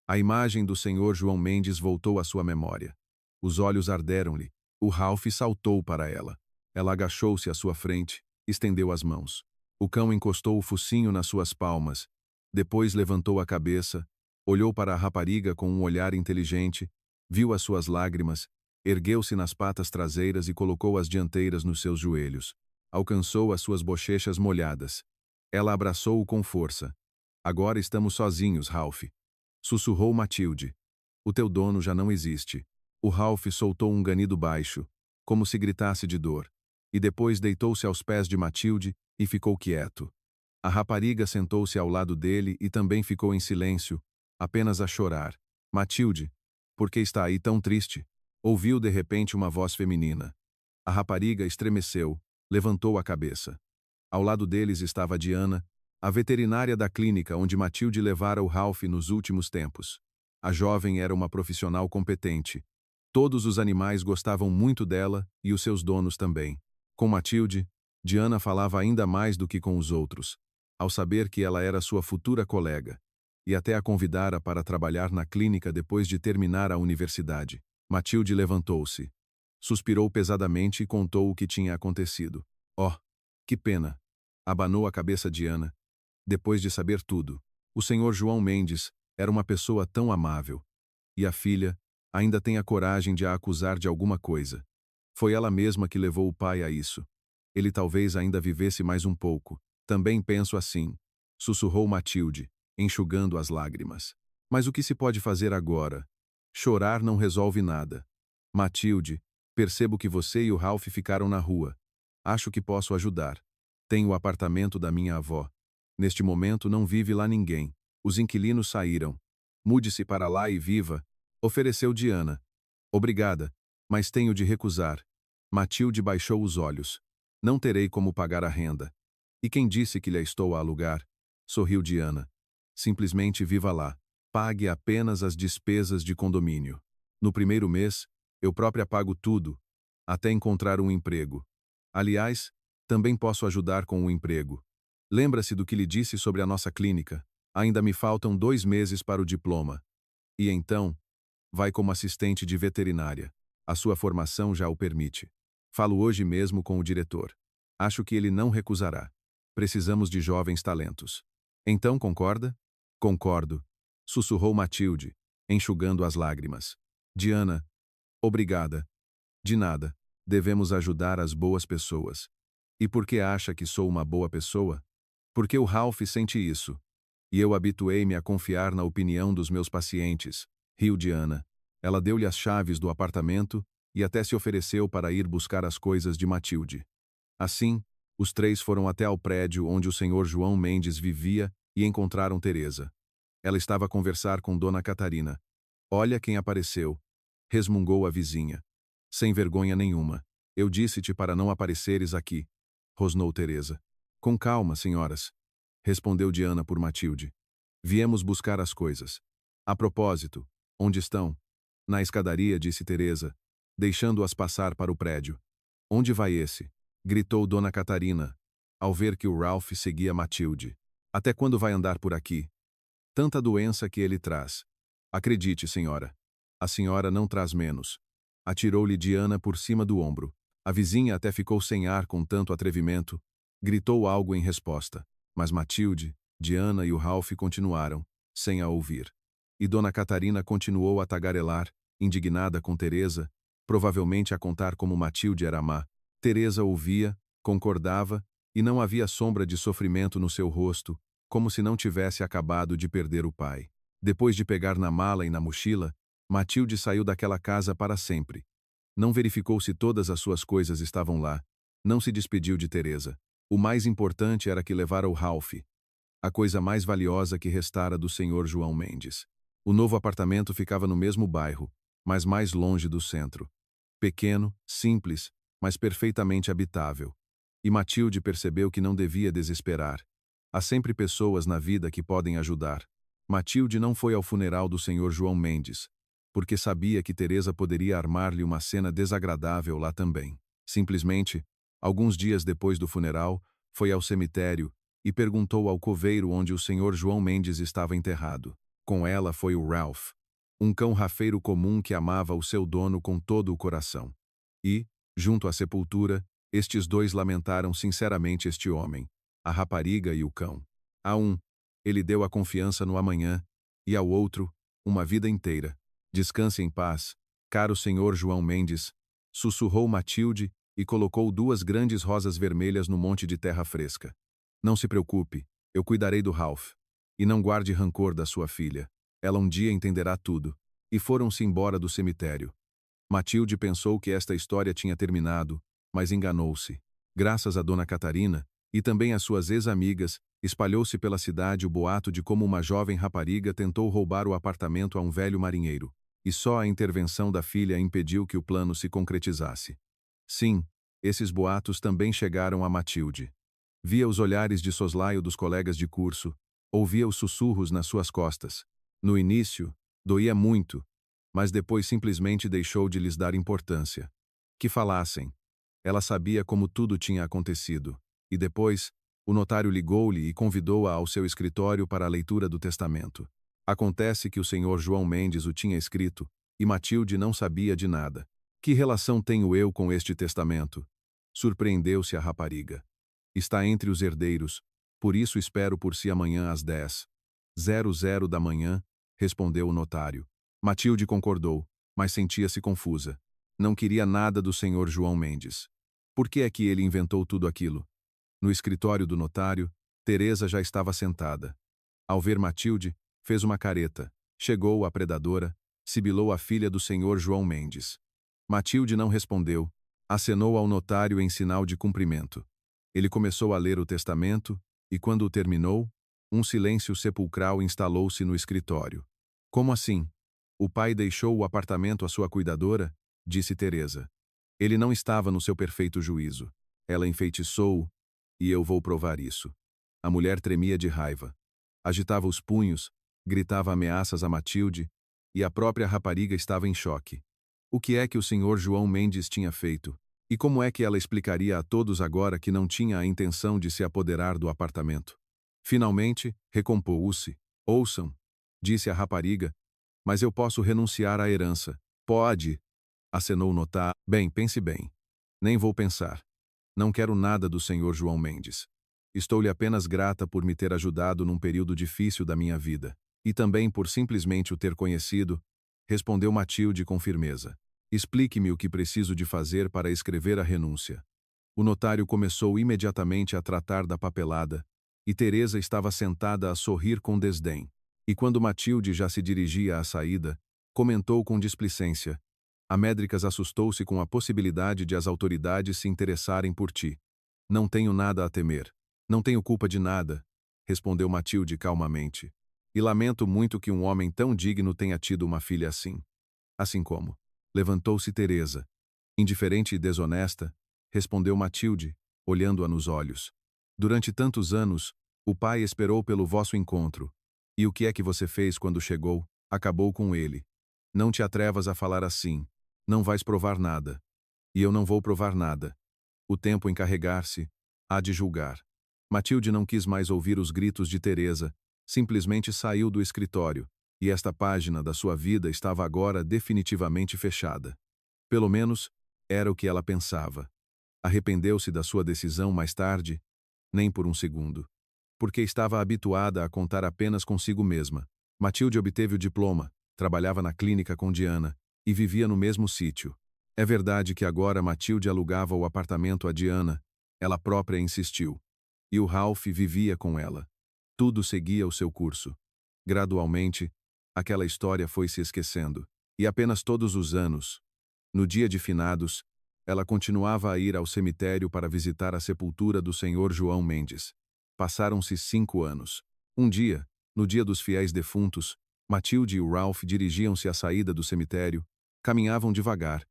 A imagem do senhor João Mendes voltou à sua memória. Os olhos arderam-lhe. O Ralph saltou para ela. Ela agachou-se à sua frente, estendeu as mãos. O cão encostou o focinho nas suas palmas. Depois levantou a cabeça, olhou para a rapariga com um olhar inteligente, viu as suas lágrimas, ergueu-se nas patas traseiras e colocou as dianteiras nos seus joelhos. Alcançou as suas bochechas molhadas. Ela abraçou-o com força. Agora estamos sozinhos, Ralph. Sussurrou Matilde. O teu dono já não existe. O Ralph soltou um ganido baixo, como se gritasse de dor, e depois deitou-se aos pés de Matilde e ficou quieto. A rapariga sentou-se ao lado dele e também ficou em silêncio, apenas a chorar. Matilde, por que está aí tão triste? Ouviu de repente uma voz feminina. A rapariga estremeceu, levantou a cabeça. Ao lado deles estava Diana, a veterinária da clínica onde Matilde levara o Ralph nos últimos tempos. A jovem era uma profissional competente. Todos os animais gostavam muito dela e os seus donos também. Com Matilde, Diana falava ainda mais do que com os outros, ao saber que ela era sua futura colega, e até a convidara para trabalhar na clínica depois de terminar a universidade. Matilde levantou-se. Suspirou pesadamente e contou o que tinha acontecido. Oh, que pena! Abanou a cabeça Diana. Depois de saber tudo, o senhor João Mendes era uma pessoa tão amável. E a filha ainda tem a coragem de a acusar de alguma coisa. Foi ela mesma que levou o pai a isso. Ele talvez ainda vivesse mais um pouco. Também penso assim, sussurrou Matilde, enxugando as lágrimas. Mas o que se pode fazer agora? Chorar não resolve nada. Matilde, percebo que você e o Ralph ficaram na rua. Acho que posso ajudar. Tenho o apartamento da minha avó. Neste momento não vive lá ninguém. Os inquilinos saíram. Mude-se para lá e viva, ofereceu Diana. Obrigada, mas tenho de recusar. Matilde baixou os olhos. Não terei como pagar a renda. E quem disse que lhe estou a alugar? Sorriu Diana. Simplesmente viva lá. Pague apenas as despesas de condomínio. No primeiro mês, eu própria pago tudo, até encontrar um emprego. Aliás, também posso ajudar com o emprego. Lembra-se do que lhe disse sobre a nossa clínica? Ainda me faltam 2 meses para o diploma. E então, vai como assistente de veterinária. A sua formação já o permite. Falo hoje mesmo com o diretor. Acho que ele não recusará. Precisamos de jovens talentos. Então concorda? Concordo, sussurrou Matilde, enxugando as lágrimas. Diana, obrigada. De nada. Devemos ajudar as boas pessoas. E por que acha que sou uma boa pessoa? Porque o Ralph sente isso. E eu habituei-me a confiar na opinião dos meus pacientes. Riu Diana. Ela deu-lhe as chaves do apartamento e até se ofereceu para ir buscar as coisas de Matilde. Assim, os 3 foram até ao prédio onde o senhor João Mendes vivia e encontraram Teresa. Ela estava a conversar com Dona Catarina. Olha quem apareceu, resmungou a vizinha. Sem vergonha nenhuma. Eu disse-te para não apareceres aqui, rosnou Teresa. Com calma, senhoras, respondeu Diana por Matilde. Viemos buscar as coisas. A propósito, onde estão? Na escadaria, disse Teresa, deixando-as passar para o prédio. Onde vai esse? Gritou Dona Catarina, ao ver que o Ralph seguia Matilde. Até quando vai andar por aqui? Tanta doença que ele traz. Acredite, senhora. A senhora não traz menos. Atirou-lhe Diana por cima do ombro. A vizinha até ficou sem ar com tanto atrevimento. Gritou algo em resposta. Mas Matilde, Diana e o Ralph continuaram, sem a ouvir. E Dona Catarina continuou a tagarelar, indignada com Teresa, provavelmente a contar como Matilde era má. Teresa ouvia, concordava, e não havia sombra de sofrimento no seu rosto, como se não tivesse acabado de perder o pai. Depois de pegar na mala e na mochila, Matilde saiu daquela casa para sempre. Não verificou se todas as suas coisas estavam lá. Não se despediu de Teresa. O mais importante era que levara o Ralph, a coisa mais valiosa que restara do senhor João Mendes. O novo apartamento ficava no mesmo bairro, mas mais longe do centro. Pequeno, simples, mas perfeitamente habitável. E Matilde percebeu que não devia desesperar. Há sempre pessoas na vida que podem ajudar. Matilde não foi ao funeral do senhor João Mendes, porque sabia que Teresa poderia armar-lhe uma cena desagradável lá também. Simplesmente, alguns dias depois do funeral, foi ao cemitério e perguntou ao coveiro onde o senhor João Mendes estava enterrado. Com ela foi o Ralph, um cão rafeiro comum que amava o seu dono com todo o coração. E, junto à sepultura, estes 2 lamentaram sinceramente este homem, a rapariga e o cão. A um, ele deu a confiança no amanhã, e ao outro, uma vida inteira. Descanse em paz, caro senhor João Mendes, sussurrou Matilde e colocou 2 grandes rosas vermelhas no monte de terra fresca. Não se preocupe, eu cuidarei do Ralph. E não guarde rancor da sua filha. Ela um dia entenderá tudo. E foram-se embora do cemitério. Matilde pensou que esta história tinha terminado, mas enganou-se. Graças a Dona Catarina, e também às suas ex-amigas, espalhou-se pela cidade o boato de como uma jovem rapariga tentou roubar o apartamento a um velho marinheiro, e só a intervenção da filha impediu que o plano se concretizasse. Sim, esses boatos também chegaram a Matilde. Via os olhares de soslaio dos colegas de curso, ouvia os sussurros nas suas costas. No início, doía muito, mas depois simplesmente deixou de lhes dar importância. Que falassem. Ela sabia como tudo tinha acontecido. E depois, o notário ligou-lhe e convidou-a ao seu escritório para a leitura do testamento. Acontece que o senhor João Mendes o tinha escrito, e Matilde não sabia de nada. Que relação tenho eu com este testamento? Surpreendeu-se a rapariga. Está entre os herdeiros, por isso espero por si amanhã às 10h00 da manhã, respondeu o notário. Matilde concordou, mas sentia-se confusa. Não queria nada do senhor João Mendes. Por que é que ele inventou tudo aquilo? No escritório do notário, Teresa já estava sentada. Ao ver Matilde, fez uma careta, chegou a predadora, sibilou a filha do senhor João Mendes. Matilde não respondeu, Acenou ao notário em sinal de cumprimento. Ele começou a ler o testamento, e quando o terminou, um silêncio sepulcral instalou-se no escritório. Como assim? O pai deixou o apartamento à sua cuidadora? Disse Teresa. Ele não estava no seu perfeito juízo. Ela enfeitiçou-o, e eu vou provar isso. A mulher tremia de raiva. Agitava os punhos, gritava ameaças a Matilde, e a própria rapariga estava em choque. O que é que o senhor João Mendes tinha feito? E como é que ela explicaria a todos agora que não tinha a intenção de se apoderar do apartamento? Finalmente, recompôs-se. Ouçam, disse a rapariga, mas eu posso renunciar à herança. Pode, acenou o notário. Bem, pense bem. Nem vou pensar. Não quero nada do senhor João Mendes. Estou-lhe apenas grata por me ter ajudado num período difícil da minha vida, e também por simplesmente o ter conhecido, respondeu Matilde com firmeza. Explique-me o que preciso de fazer para escrever a renúncia. O notário começou imediatamente a tratar da papelada, e Teresa estava sentada a sorrir com desdém. E quando Matilde já se dirigia à saída, comentou com displicência: Amédricas assustou-se com a possibilidade de as autoridades se interessarem por ti. Não tenho nada a temer. Não tenho culpa de nada, respondeu Matilde calmamente. E lamento muito que um homem tão digno tenha tido uma filha assim. Assim como. Levantou-se Teresa. Indiferente e desonesta, respondeu Matilde, olhando-a nos olhos. Durante tantos anos, o pai esperou pelo vosso encontro. E o que é que você fez quando chegou? Acabou com ele. Não te atrevas a falar assim. Não vais provar nada. E eu não vou provar nada. O tempo encarregar-se há de julgar. Matilde não quis mais ouvir os gritos de Teresa, simplesmente saiu do escritório, e esta página da sua vida estava agora definitivamente fechada. Pelo menos, era o que ela pensava. Arrependeu-se da sua decisão mais tarde? Nem por um segundo. Porque estava habituada a contar apenas consigo mesma. Matilde obteve o diploma, trabalhava na clínica com Diana, e vivia no mesmo sítio. É verdade que agora Matilde alugava o apartamento a Diana, ela própria insistiu. E o Ralph vivia com ela. Tudo seguia o seu curso. Gradualmente, aquela história foi se esquecendo. E apenas todos os anos, no dia de finados, ela continuava a ir ao cemitério para visitar a sepultura do senhor João Mendes. Passaram-se 5 anos. Um dia, no dia dos fiéis defuntos, Matilde e o Ralph dirigiam-se à saída do cemitério, caminhavam devagar,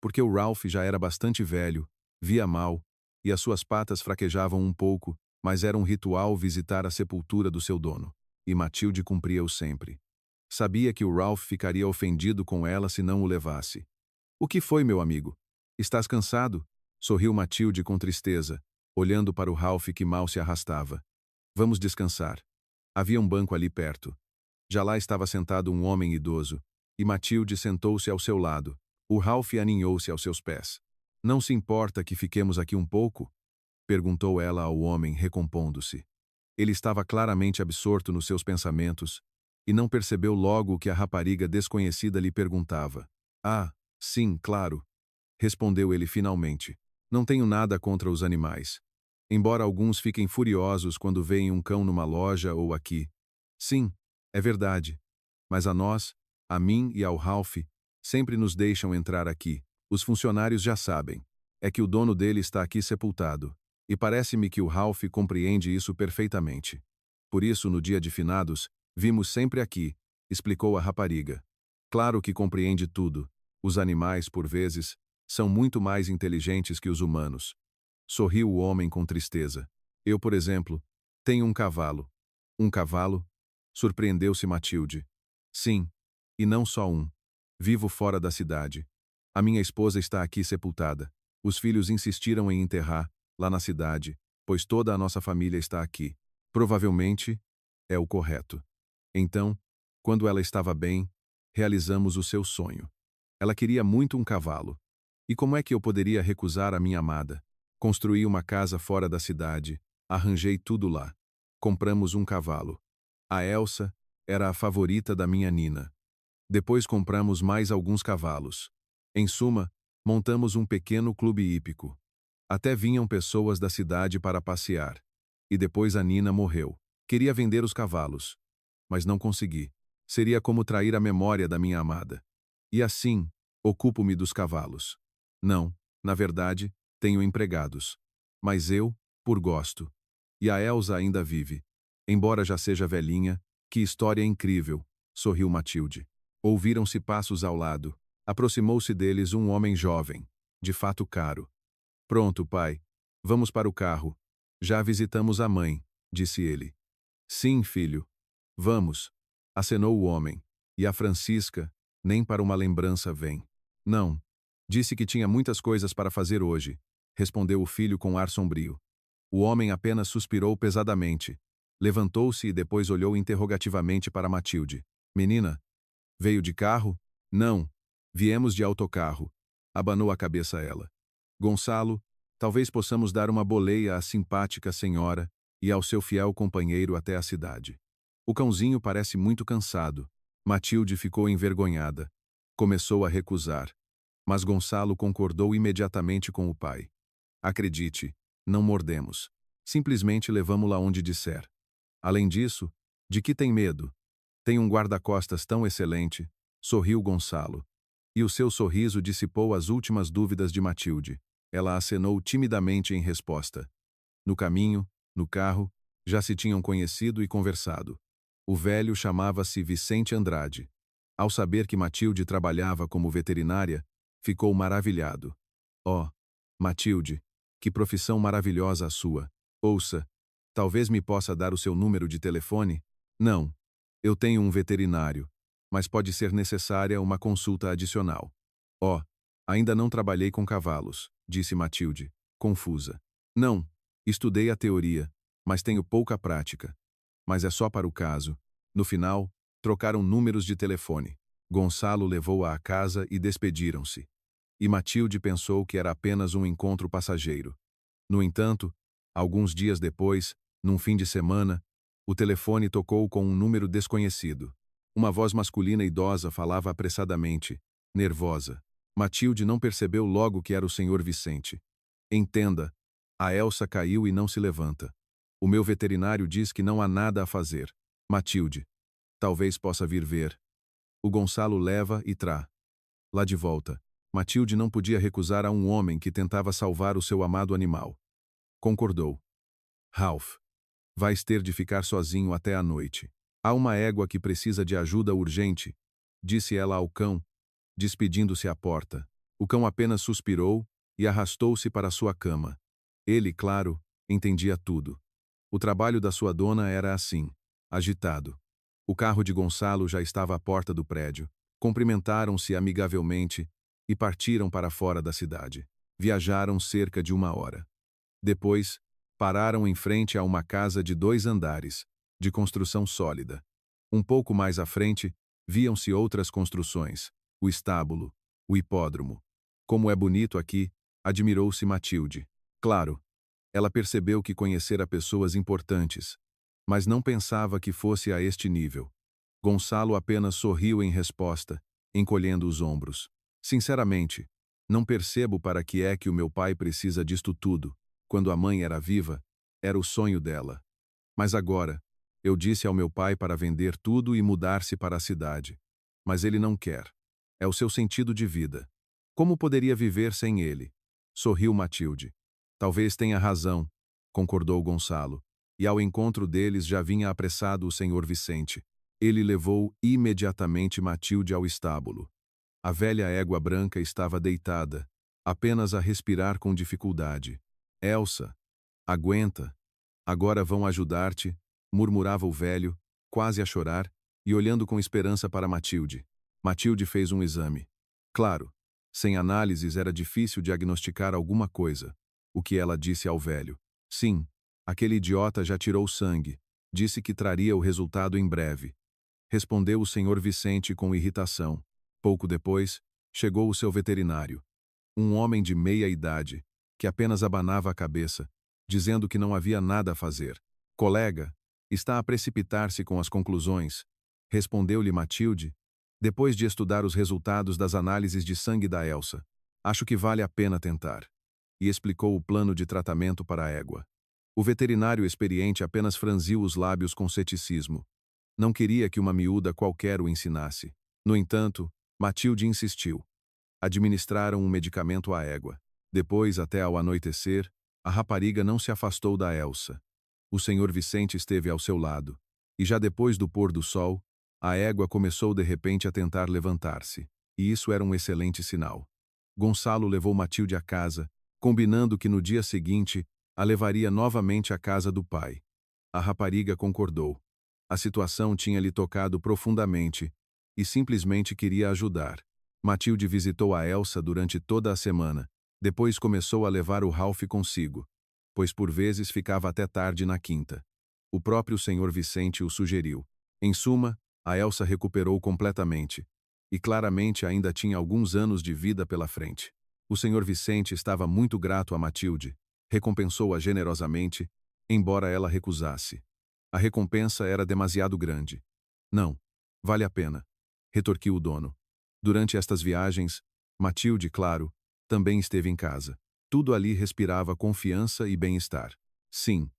porque o Ralph já era bastante velho, via mal, e as suas patas fraquejavam um pouco, mas era um ritual visitar a sepultura do seu dono, e Matilde cumpria-o sempre. Sabia que o Ralph ficaria ofendido com ela se não o levasse. O que foi, meu amigo? Estás cansado? Sorriu Matilde com tristeza, olhando para o Ralph que mal se arrastava. Vamos descansar. Havia um banco ali perto. Já lá estava sentado um homem idoso, e Matilde sentou-se ao seu lado. O Ralph aninhou-se aos seus pés. Não se importa que fiquemos aqui um pouco? Perguntou ela ao homem, recompondo-se. Ele estava claramente absorto nos seus pensamentos, e não percebeu logo o que a rapariga desconhecida lhe perguntava. Ah, sim, claro, respondeu ele finalmente. Não tenho nada contra os animais. Embora alguns fiquem furiosos quando veem um cão numa loja ou aqui. Sim, é verdade. Mas a nós, a mim e ao Ralph, sempre nos deixam entrar aqui. Os funcionários já sabem. É que o dono dele está aqui sepultado. E parece-me que o Ralph compreende isso perfeitamente. Por isso, no dia de finados, vimos sempre aqui, explicou a rapariga. Claro que compreende tudo. Os animais, por vezes, são muito mais inteligentes que os humanos. Sorriu o homem com tristeza. Eu, por exemplo, tenho um cavalo. Um cavalo? Surpreendeu-se Matilde. Sim, e não só um. Vivo fora da cidade. A minha esposa está aqui sepultada. Os filhos insistiram em enterrar, lá na cidade, pois toda a nossa família está aqui. Provavelmente, é o correto. Então, quando ela estava bem, realizamos o seu sonho. Ela queria muito um cavalo. E como é que eu poderia recusar a minha amada? Construí uma casa fora da cidade, arranjei tudo lá. Compramos um cavalo. A Elsa era a favorita da minha Nina. Depois compramos mais alguns cavalos. Em suma, montamos um pequeno clube hípico. Até vinham pessoas da cidade para passear. E depois a Nina morreu. Queria vender os cavalos. Mas não consegui. Seria como trair a memória da minha amada. E assim, ocupo-me dos cavalos. Não, Na verdade, tenho empregados. Mas eu, por gosto. E a Elsa ainda vive. Embora já seja velhinha, que história incrível, sorriu Matilde. Ouviram-se passos ao lado. Aproximou-se deles um homem jovem, de fato caro. Pronto, pai. Vamos para o carro. Já visitamos a mãe, disse ele. Sim, filho. Vamos, acenou o homem. E a Francisca, nem para uma lembrança vem. Não. Disse que tinha muitas coisas para fazer hoje, respondeu o filho com ar sombrio. O homem apenas suspirou pesadamente. Levantou-se e depois olhou interrogativamente para Matilde. Menina, veio de carro? Não. Viemos de autocarro. Abanou a cabeça ela. Gonçalo, talvez possamos dar uma boleia à simpática senhora e ao seu fiel companheiro até a cidade. O cãozinho parece muito cansado. Matilde ficou envergonhada. Começou a recusar. Mas Gonçalo concordou imediatamente com o pai. Acredite, não mordemos. Simplesmente levamo-la onde disser. Além disso, de que tem medo? Tem um guarda-costas tão excelente, sorriu Gonçalo. E o seu sorriso dissipou as últimas dúvidas de Matilde. Ela acenou timidamente em resposta. No caminho, no carro, já se tinham conhecido e conversado. O velho chamava-se Vicente Andrade. Ao saber que Matilde trabalhava como veterinária, ficou maravilhado. Oh, Matilde, que profissão maravilhosa a sua. Ouça, talvez me possa dar o seu número de telefone? Não. Eu tenho um veterinário, mas pode ser necessária uma consulta adicional. Oh, ainda não trabalhei com cavalos, disse Matilde, confusa. Não, estudei a teoria, mas tenho pouca prática. Mas é só para o caso. No final, trocaram números de telefone. Gonçalo levou-a à casa e despediram-se. E Matilde pensou que era apenas um encontro passageiro. No entanto, alguns dias depois, num fim de semana, o telefone tocou com um número desconhecido. Uma voz masculina idosa falava apressadamente, nervosa. Matilde não percebeu logo que era o senhor Vicente. Entenda, a Elsa caiu e não se levanta. O meu veterinário diz que não há nada a fazer. Matilde, talvez possa vir ver. O Gonçalo leva e lá de volta, Matilde não podia recusar a um homem que tentava salvar o seu amado animal. Concordou. Ralph, vais ter de ficar sozinho até a noite. Há uma égua que precisa de ajuda urgente, disse ela ao cão, despedindo-se à porta. O cão apenas suspirou e arrastou-se para sua cama. Ele, claro, entendia tudo. O trabalho da sua dona era assim, agitado. O carro de Gonçalo já estava à porta do prédio. Cumprimentaram-se amigavelmente e partiram para fora da cidade. Viajaram cerca de 1 hora. Depois, pararam em frente a uma casa de 2 andares, de construção sólida. Um pouco mais à frente, viam-se outras construções, o estábulo, o hipódromo. Como é bonito aqui, admirou-se Matilde. Claro, ela percebeu que conhecera pessoas importantes, mas não pensava que fosse a este nível. Gonçalo apenas sorriu em resposta, encolhendo os ombros. Sinceramente, não percebo para que é que o meu pai precisa disto tudo. Quando a mãe era viva, era o sonho dela. Mas agora, eu disse ao meu pai para vender tudo e mudar-se para a cidade. Mas ele não quer. É o seu sentido de vida. Como poderia viver sem ele? Sorriu Matilde. Talvez tenha razão, concordou Gonçalo. E ao encontro deles já vinha apressado o senhor Vicente. Ele levou imediatamente Matilde ao estábulo. A velha égua branca estava deitada, apenas a respirar com dificuldade. Elsa, aguenta. Agora vão ajudar-te, murmurava o velho, quase a chorar, e olhando com esperança para Matilde. Matilde fez um exame. Claro, sem análises era difícil diagnosticar alguma coisa. O que ela disse ao velho? Sim, aquele idiota já tirou sangue. Disse que traria o resultado em breve. Respondeu o senhor Vicente com irritação. Pouco depois, chegou o seu veterinário. Um homem de meia idade, que apenas abanava a cabeça, dizendo que não havia nada a fazer. Colega, está a precipitar-se com as conclusões, respondeu-lhe Matilde, depois de estudar os resultados das análises de sangue da Elsa. Acho que vale a pena tentar. E explicou o plano de tratamento para a égua. O veterinário experiente apenas franziu os lábios com ceticismo. Não queria que uma miúda qualquer o ensinasse. No entanto, Matilde insistiu. Administraram um medicamento à égua. Depois, até ao anoitecer, a rapariga não se afastou da Elsa. O senhor Vicente esteve ao seu lado, e já depois do pôr do sol, a égua começou de repente a tentar levantar-se, e isso era um excelente sinal. Gonçalo levou Matilde à casa, combinando que no dia seguinte a levaria novamente à casa do pai. A rapariga concordou. A situação tinha lhe tocado profundamente e simplesmente queria ajudar. Matilde visitou a Elsa durante toda a semana, depois começou a levar o Ralph consigo, pois por vezes ficava até tarde na quinta. O próprio senhor Vicente o sugeriu. Em suma, a Elsa recuperou completamente, e claramente ainda tinha alguns anos de vida pela frente. O senhor Vicente estava muito grato a Matilde, recompensou-a generosamente, embora ela recusasse. A recompensa era demasiado grande. Não, vale a pena, retorquiu o dono. Durante estas viagens, Matilde, claro, também esteve em casa. Tudo ali respirava confiança e bem-estar. Sim,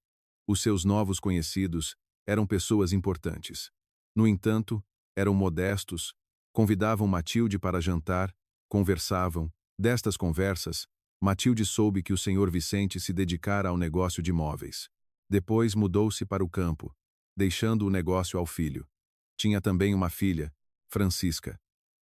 os seus novos conhecidos eram pessoas importantes. No entanto, eram modestos, convidavam Matilde para jantar, conversavam. Destas conversas, Matilde soube que o senhor Vicente se dedicara ao negócio de móveis. Depois mudou-se para o campo, deixando o negócio ao filho. Tinha também uma filha, Francisca.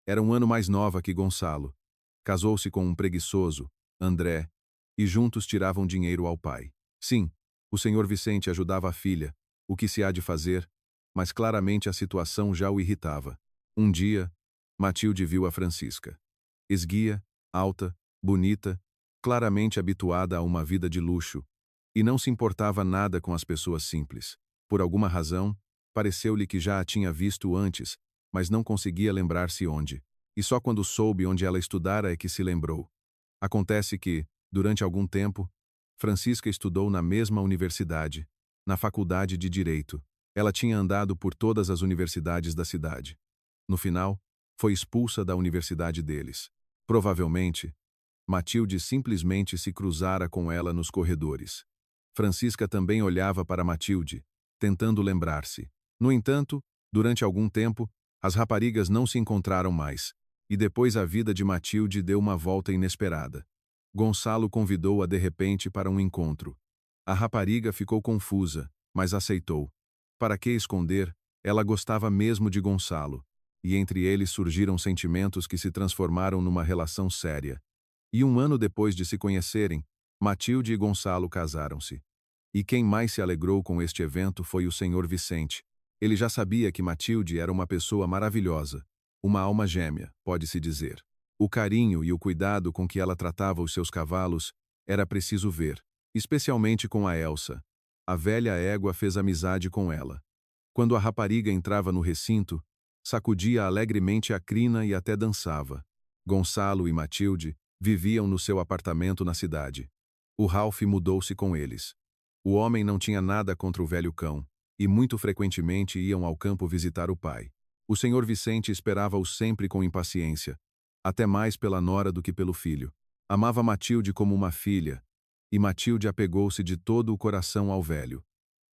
Era um ano mais nova que Gonçalo. Casou-se com um preguiçoso, André, e juntos tiravam dinheiro ao pai. Sim, o senhor Vicente ajudava a filha, o que se há de fazer, mas claramente a situação já o irritava. Um dia, Matilde viu a Francisca. Esguia, alta, bonita, claramente habituada a uma vida de luxo, e não se importava nada com as pessoas simples. Por alguma razão, pareceu-lhe que já a tinha visto antes, mas não conseguia lembrar-se onde. E só quando soube onde ela estudara é que se lembrou. Acontece que, durante algum tempo, Francisca estudou na mesma universidade, na Faculdade de Direito. Ela tinha andado por todas as universidades da cidade. No final, foi expulsa da universidade deles. Provavelmente, Matilde simplesmente se cruzara com ela nos corredores. Francisca também olhava para Matilde, tentando lembrar-se. No entanto, durante algum tempo, as raparigas não se encontraram mais, e depois a vida de Matilde deu uma volta inesperada. Gonçalo convidou-a de repente para um encontro. A rapariga ficou confusa, mas aceitou. Para que esconder, ela gostava mesmo de Gonçalo, e entre eles surgiram sentimentos que se transformaram numa relação séria. E um ano depois de se conhecerem, Matilde e Gonçalo casaram-se. E quem mais se alegrou com este evento foi o senhor Vicente. Ele já sabia que Matilde era uma pessoa maravilhosa, uma alma gêmea, pode-se dizer. O carinho e o cuidado com que ela tratava os seus cavalos era preciso ver, especialmente com a Elsa. A velha égua fez amizade com ela. Quando a rapariga entrava no recinto, sacudia alegremente a crina e até dançava. Gonçalo e Matilde viviam no seu apartamento na cidade. O Ralph mudou-se com eles. O homem não tinha nada contra o velho cão, e muito frequentemente iam ao campo visitar o pai. O senhor Vicente esperava-o sempre com impaciência, até mais pela nora do que pelo filho. Amava Matilde como uma filha, e Matilde apegou-se de todo o coração ao velho.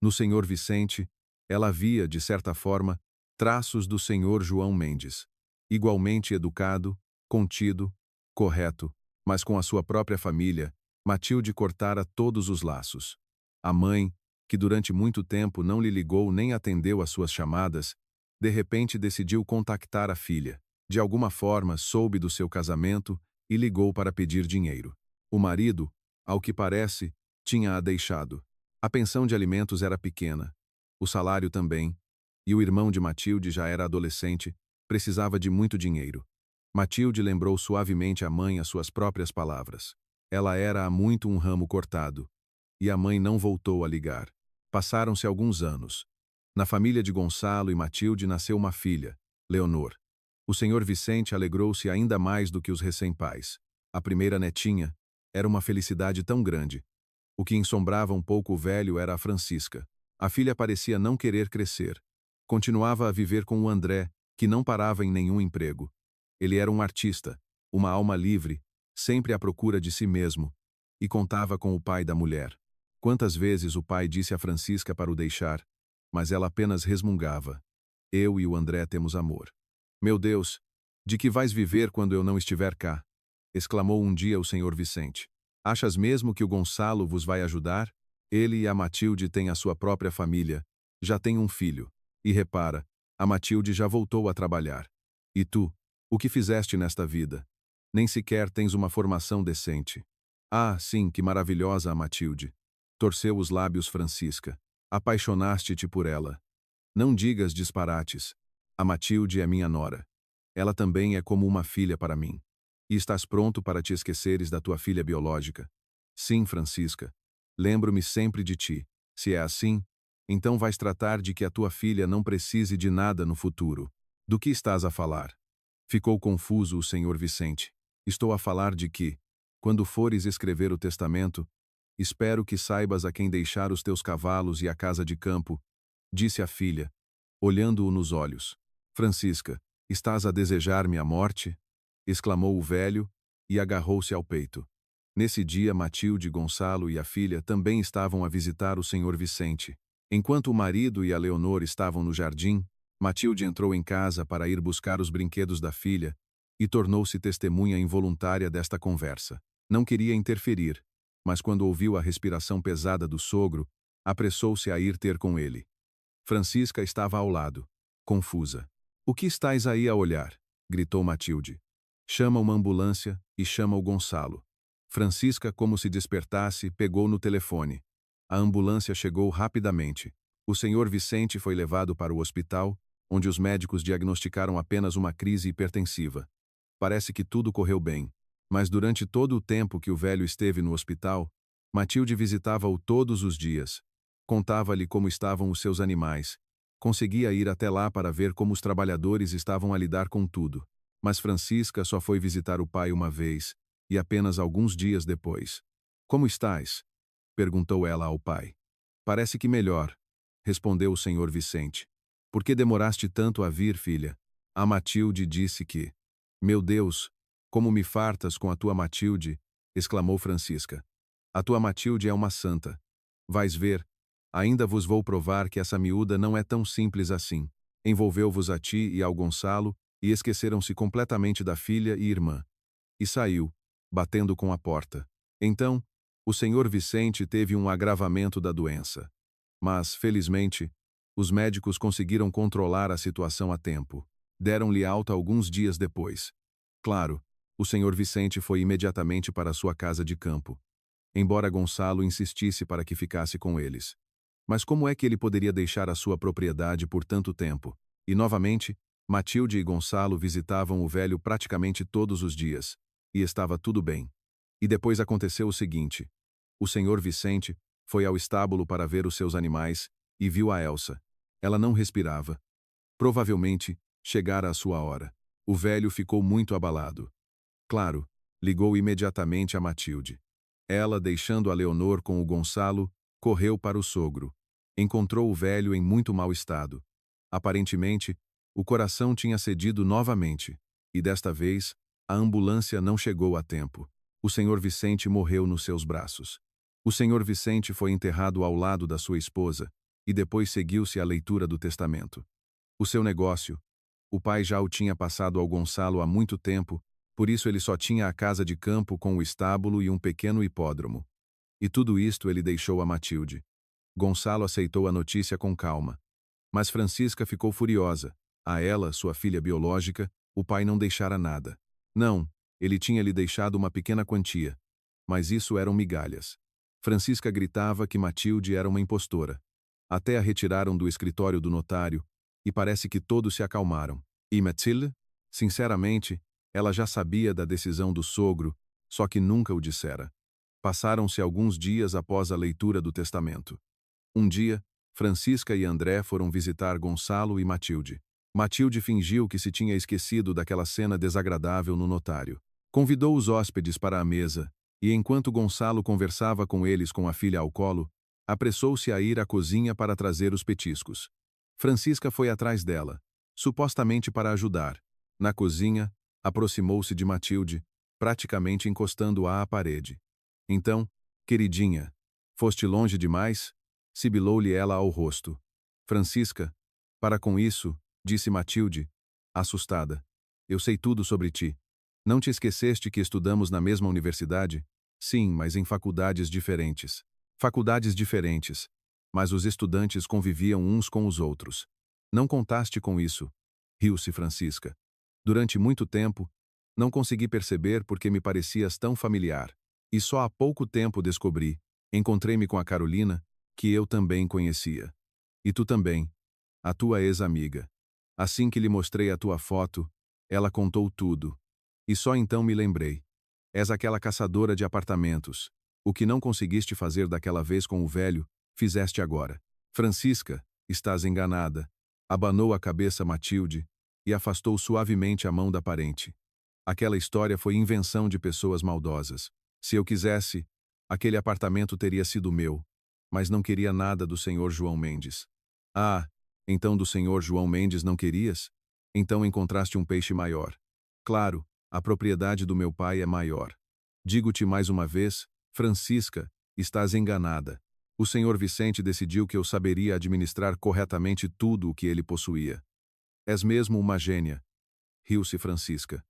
No senhor Vicente, ela via, de certa forma, traços do senhor João Mendes. Igualmente educado, contido, correto, mas com a sua própria família, Matilde cortara todos os laços. A mãe, que durante muito tempo não lhe ligou nem atendeu às suas chamadas, de repente decidiu contactar a filha. De alguma forma, soube do seu casamento e ligou para pedir dinheiro. O marido, ao que parece, tinha-a deixado. A pensão de alimentos era pequena, o salário também, e o irmão de Matilde já era adolescente, precisava de muito dinheiro. Matilde lembrou suavemente à mãe as suas próprias palavras. Ela era há muito um ramo cortado, e a mãe não voltou a ligar. Passaram-se alguns anos. Na família de Gonçalo e Matilde nasceu uma filha, Leonor. O senhor Vicente alegrou-se ainda mais do que os recém-pais. A primeira netinha era uma felicidade tão grande. O que ensombrava um pouco o velho era a Francisca. A filha parecia não querer crescer. Continuava a viver com o André, que não parava em nenhum emprego. Ele era um artista, uma alma livre, sempre à procura de si mesmo, e contava com o pai da mulher. Quantas vezes o pai disse a Francisca para o deixar, mas ela apenas resmungava. Eu e o André temos amor. Meu Deus, de que vais viver quando eu não estiver cá? Exclamou um dia o senhor Vicente. Achas mesmo que o Gonçalo vos vai ajudar? Ele e a Matilde têm a sua própria família. Já têm um filho. E repara, a Matilde já voltou a trabalhar. E tu, o que fizeste nesta vida? Nem sequer tens uma formação decente. Ah, sim, que maravilhosa a Matilde. Torceu os lábios Francisca. Apaixonaste-te por ela. Não digas disparates. A Matilde é minha nora. Ela também é como uma filha para mim. E estás pronto para te esqueceres da tua filha biológica? Sim, Francisca. Lembro-me sempre de ti. Se é assim, então vais tratar de que a tua filha não precise de nada no futuro. Do que estás a falar? Ficou confuso o senhor Vicente. Estou a falar de que, quando fores escrever o testamento, espero que saibas a quem deixar os teus cavalos e a casa de campo, disse a filha, olhando-o nos olhos. Francisca, estás a desejar-me a morte? Exclamou o velho e agarrou-se ao peito. Nesse dia, Matilde, Gonçalo e a filha também estavam a visitar o senhor Vicente. Enquanto o marido e a Leonor estavam no jardim, Matilde entrou em casa para ir buscar os brinquedos da filha e tornou-se testemunha involuntária desta conversa. Não queria interferir, mas quando ouviu a respiração pesada do sogro, apressou-se a ir ter com ele. Francisca estava ao lado, confusa. O que estais aí a olhar? Gritou Matilde. Chama uma ambulância e chama o Gonçalo. Francisca, como se despertasse, pegou no telefone. A ambulância chegou rapidamente. O senhor Vicente foi levado para o hospital, onde os médicos diagnosticaram apenas uma crise hipertensiva. Parece que tudo correu bem, mas durante todo o tempo que o velho esteve no hospital, Matilde visitava-o todos os dias. Contava-lhe como estavam os seus animais. Conseguia ir até lá para ver como os trabalhadores estavam a lidar com tudo. Mas Francisca só foi visitar o pai uma vez, e apenas alguns dias depois. Como estás? Perguntou ela ao pai. Parece que melhor, respondeu o senhor Vicente. Por que demoraste tanto a vir, filha? A Matilde disse que... Meu Deus, como me fartas com a tua Matilde, exclamou Francisca. A tua Matilde é uma santa. Vais ver, ainda vos vou provar que essa miúda não é tão simples assim. Envolveu-vos a ti e ao Gonçalo, e esqueceram-se completamente da filha e irmã. E saiu, batendo com a porta. Então, o senhor Vicente teve um agravamento da doença. Mas, felizmente, os médicos conseguiram controlar a situação a tempo. Deram-lhe alta alguns dias depois. Claro, o senhor Vicente foi imediatamente para sua casa de campo, embora Gonçalo insistisse para que ficasse com eles. Mas como é que ele poderia deixar a sua propriedade por tanto tempo? E, novamente, Matilde e Gonçalo visitavam o velho praticamente todos os dias, e estava tudo bem. E depois aconteceu o seguinte. O senhor Vicente foi ao estábulo para ver os seus animais e viu a Elsa. Ela não respirava. Provavelmente, chegara a sua hora. O velho ficou muito abalado. Claro, ligou imediatamente a Matilde. Ela, deixando a Leonor com o Gonçalo, correu para o sogro. Encontrou o velho em muito mau estado. Aparentemente, o coração tinha cedido novamente, e desta vez, a ambulância não chegou a tempo. O senhor Vicente morreu nos seus braços. O senhor Vicente foi enterrado ao lado da sua esposa, e depois seguiu-se a leitura do testamento. O seu negócio, o pai já o tinha passado ao Gonçalo há muito tempo, por isso ele só tinha a casa de campo com o estábulo e um pequeno hipódromo. E tudo isto ele deixou a Matilde. Gonçalo aceitou a notícia com calma. Mas Francisca ficou furiosa. A ela, sua filha biológica, o pai não deixara nada. Não, ele tinha lhe deixado uma pequena quantia. Mas isso eram migalhas. Francisca gritava que Matilde era uma impostora. Até a retiraram do escritório do notário, e parece que todos se acalmaram. E Matilde? Sinceramente, ela já sabia da decisão do sogro, só que nunca o dissera. Passaram-se alguns dias após a leitura do testamento. Um dia, Francisca e André foram visitar Gonçalo e Matilde. Matilde fingiu que se tinha esquecido daquela cena desagradável no notário. Convidou os hóspedes para a mesa, e enquanto Gonçalo conversava com eles com a filha ao colo, apressou-se a ir à cozinha para trazer os petiscos. Francisca foi atrás dela, supostamente para ajudar. Na cozinha, aproximou-se de Matilde, praticamente encostando-a à parede. Então, queridinha, foste longe demais? Sibilou-lhe ela ao rosto. Francisca, para com isso, disse Matilde, assustada. Eu sei tudo sobre ti. Não te esqueceste que estudamos na mesma universidade? Sim, mas em faculdades diferentes. Faculdades diferentes. Mas os estudantes conviviam uns com os outros. Não contaste com isso, riu-se Francisca. Durante muito tempo, não consegui perceber porque me parecias tão familiar. E só há pouco tempo descobri, encontrei-me com a Carolina, que eu também conhecia. E tu também, a tua ex-amiga. Assim que lhe mostrei a tua foto, ela contou tudo. E só então me lembrei. És aquela caçadora de apartamentos. O que não conseguiste fazer daquela vez com o velho, fizeste agora. Francisca, estás enganada. Abanou a cabeça Matilde e afastou suavemente a mão da parente. Aquela história foi invenção de pessoas maldosas. Se eu quisesse, aquele apartamento teria sido meu, mas não queria nada do senhor João Mendes. Ah, então do senhor João Mendes não querias? Então encontraste um peixe maior. Claro, a propriedade do meu pai é maior. Digo-te mais uma vez, Francisca, estás enganada. O senhor Vicente decidiu que eu saberia administrar corretamente tudo o que ele possuía. És mesmo uma gênia, riu-se Francisca.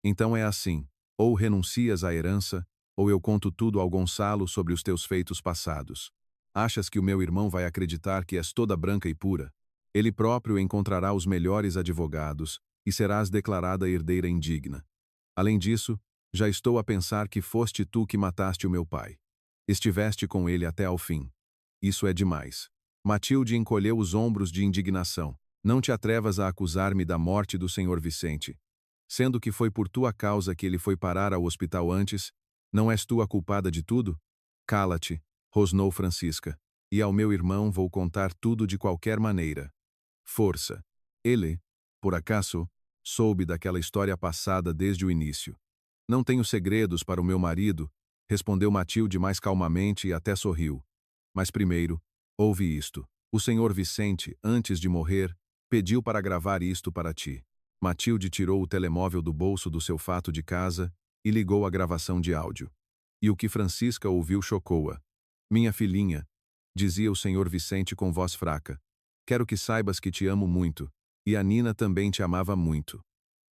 Então é assim, ou renuncias à herança, ou eu conto tudo ao Gonçalo sobre os teus feitos passados. Achas que o meu irmão vai acreditar que és toda branca e pura? Ele próprio encontrará os melhores advogados e serás declarada herdeira indigna. Além disso, já estou a pensar que foste tu que mataste o meu pai. Estiveste com ele até ao fim. Isso é demais. Matilde encolheu os ombros de indignação. Não te atrevas a acusar-me da morte do senhor Vicente. Sendo que foi por tua causa que ele foi parar ao hospital antes, não és tu a culpada de tudo? Cala-te, rosnou Francisca, e ao meu irmão vou contar tudo de qualquer maneira. Força. Ele, por acaso, soube daquela história passada desde o início. Não tenho segredos para o meu marido, respondeu Matilde mais calmamente e até sorriu. Mas primeiro, ouve isto. O senhor Vicente, antes de morrer, pediu para gravar isto para ti. Matilde tirou o telemóvel do bolso do seu fato de casa e ligou a gravação de áudio. E o que Francisca ouviu chocou-a. Minha filhinha, dizia o senhor Vicente com voz fraca, quero que saibas que te amo muito, e a Nina também te amava muito.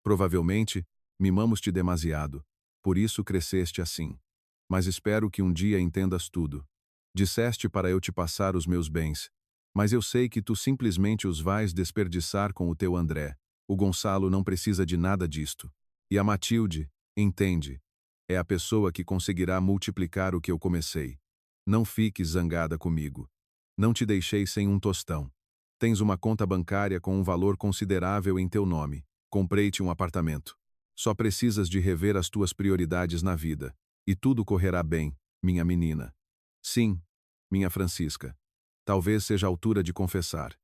Provavelmente, mimamos-te demasiado, por isso cresceste assim. Mas espero que um dia entendas tudo. Disseste para eu te passar os meus bens, mas eu sei que tu simplesmente os vais desperdiçar com o teu André. O Gonçalo não precisa de nada disto. E a Matilde, entende, é a pessoa que conseguirá multiplicar o que eu comecei. Não fiques zangada comigo. Não te deixei sem um tostão. Tens uma conta bancária com um valor considerável em teu nome. Comprei-te um apartamento. Só precisas de rever as tuas prioridades na vida. E tudo correrá bem, minha menina. Sim, minha Francisca. Talvez seja a altura de confessar.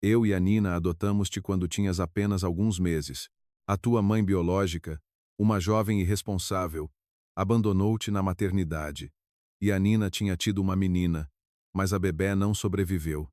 Eu e a Nina adotamos-te quando tinhas apenas alguns meses. A tua mãe biológica, uma jovem irresponsável, abandonou-te na maternidade. E a Nina tinha tido uma menina, mas a bebé não sobreviveu.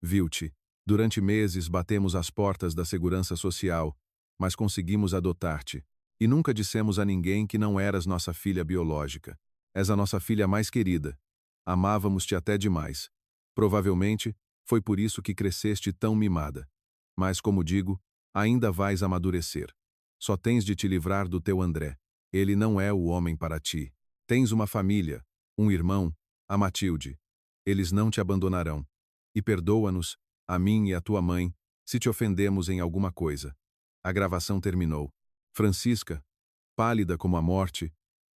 Viu-te. Durante meses batemos as portas da segurança social, mas conseguimos adotar-te. E nunca dissemos a ninguém que não eras nossa filha biológica. És a nossa filha mais querida. Amávamos-te até demais. Provavelmente, foi por isso que cresceste tão mimada. Mas, como digo, ainda vais amadurecer. Só tens de te livrar do teu André. Ele não é o homem para ti. Tens uma família, um irmão, a Matilde. Eles não te abandonarão. E perdoa-nos, a mim e a tua mãe, se te ofendemos em alguma coisa. A gravação terminou. Francisca, pálida como a morte,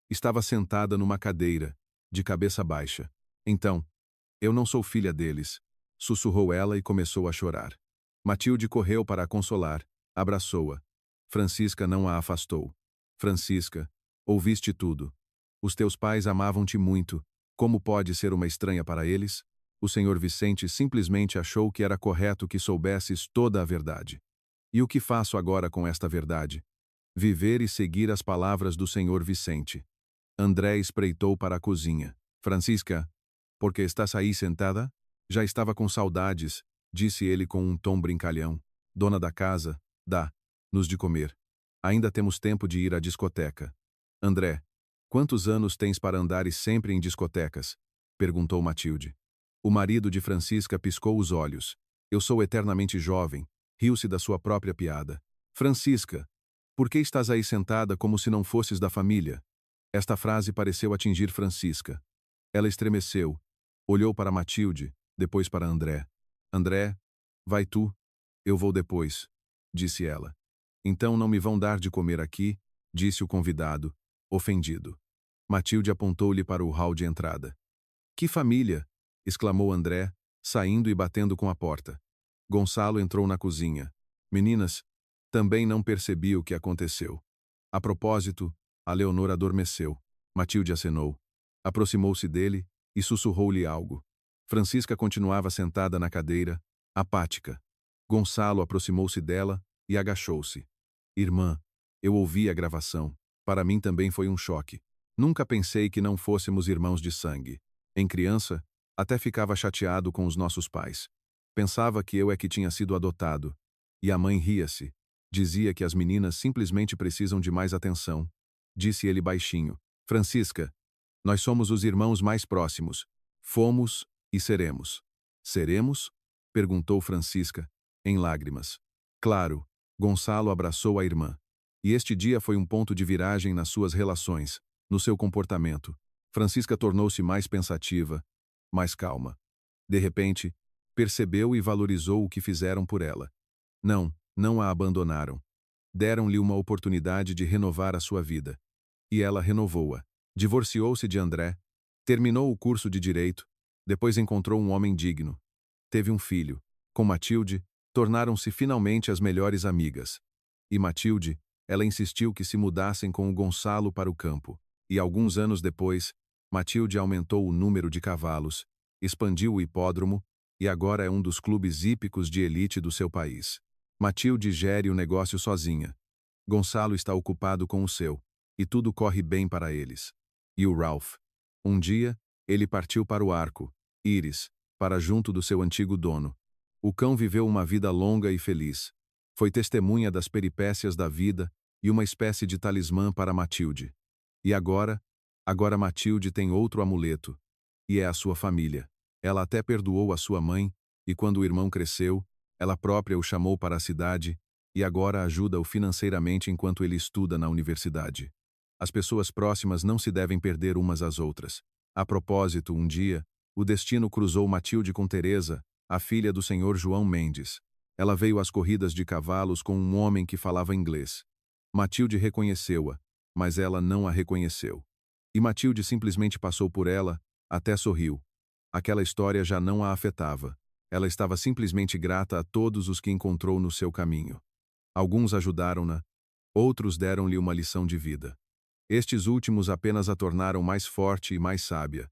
estava sentada numa cadeira, de cabeça baixa. Então, eu não sou filha deles, sussurrou ela e começou a chorar. Matilde correu para a consolar, abraçou-a. Francisca não a afastou. Francisca, ouviste tudo. Os teus pais amavam-te muito. Como pode ser uma estranha para eles? O senhor Vicente simplesmente achou que era correto que soubesses toda a verdade. E o que faço agora com esta verdade? Viver e seguir as palavras do senhor Vicente. André espreitou para a cozinha. Francisca, por que estás aí sentada? Já estava com saudades, disse ele com um tom brincalhão. Dona da casa, dá-nos de comer. Ainda temos tempo de ir à discoteca. André, quantos anos tens para andares sempre em discotecas? Perguntou Matilde. O marido de Francisca piscou os olhos. Eu sou eternamente jovem. Riu-se da sua própria piada. Francisca, por que estás aí sentada como se não fosses da família? Esta frase pareceu atingir Francisca. Ela estremeceu, olhou para Matilde, depois para André. André, vai tu, eu vou depois, disse ela. Então não me vão dar de comer aqui, disse o convidado, ofendido. Matilde apontou-lhe para o hall de entrada. Que família! Exclamou André, saindo e batendo com a porta. Gonçalo entrou na cozinha. Meninas, também não percebi o que aconteceu. A propósito, a Leonor adormeceu. Matilde acenou. Aproximou-se dele e sussurrou-lhe algo. Francisca continuava sentada na cadeira, apática. Gonçalo aproximou-se dela e agachou-se. Irmã, eu ouvi a gravação. Para mim também foi um choque. Nunca pensei que não fôssemos irmãos de sangue. Em criança, até ficava chateado com os nossos pais. Pensava que eu é que tinha sido adotado. E a mãe ria-se. Dizia que as meninas simplesmente precisam de mais atenção. Disse ele baixinho. Francisca, nós somos os irmãos mais próximos. Fomos e seremos. Seremos? Perguntou Francisca, em lágrimas. Claro, Gonçalo abraçou a irmã. E este dia foi um ponto de viragem nas suas relações, no seu comportamento. Francisca tornou-se mais pensativa, mais calma. De repente, percebeu e valorizou o que fizeram por ela. Não a abandonaram. Deram-lhe uma oportunidade de renovar a sua vida. E ela renovou-a. Divorciou-se de André, terminou o curso de direito, depois encontrou um homem digno. Teve um filho. Com Matilde, tornaram-se finalmente as melhores amigas. E Matilde, ela insistiu que se mudassem com o Gonçalo para o campo. E alguns anos depois, Matilde aumentou o número de cavalos, expandiu o hipódromo e agora é um dos clubes hípicos de elite do seu país. Matilde gere o negócio sozinha. Gonçalo está ocupado com o seu, e tudo corre bem para eles. E o Ralph? Um dia, ele partiu para o Arco, Íris, para junto do seu antigo dono. O cão viveu uma vida longa e feliz. Foi testemunha das peripécias da vida e uma espécie de talismã para Matilde. E agora Matilde tem outro amuleto, e é a sua família. Ela até perdoou a sua mãe, e quando o irmão cresceu, ela própria o chamou para a cidade, e agora ajuda-o financeiramente enquanto ele estuda na universidade. As pessoas próximas não se devem perder umas às outras. A propósito, um dia, o destino cruzou Matilde com Teresa, a filha do senhor João Mendes. Ela veio às corridas de cavalos com um homem que falava inglês. Matilde reconheceu-a, mas ela não a reconheceu. E Matilde simplesmente passou por ela, até sorriu. Aquela história já não a afetava. Ela estava simplesmente grata a todos os que encontrou no seu caminho. Alguns ajudaram-na, outros deram-lhe uma lição de vida. Estes últimos apenas a tornaram mais forte e mais sábia.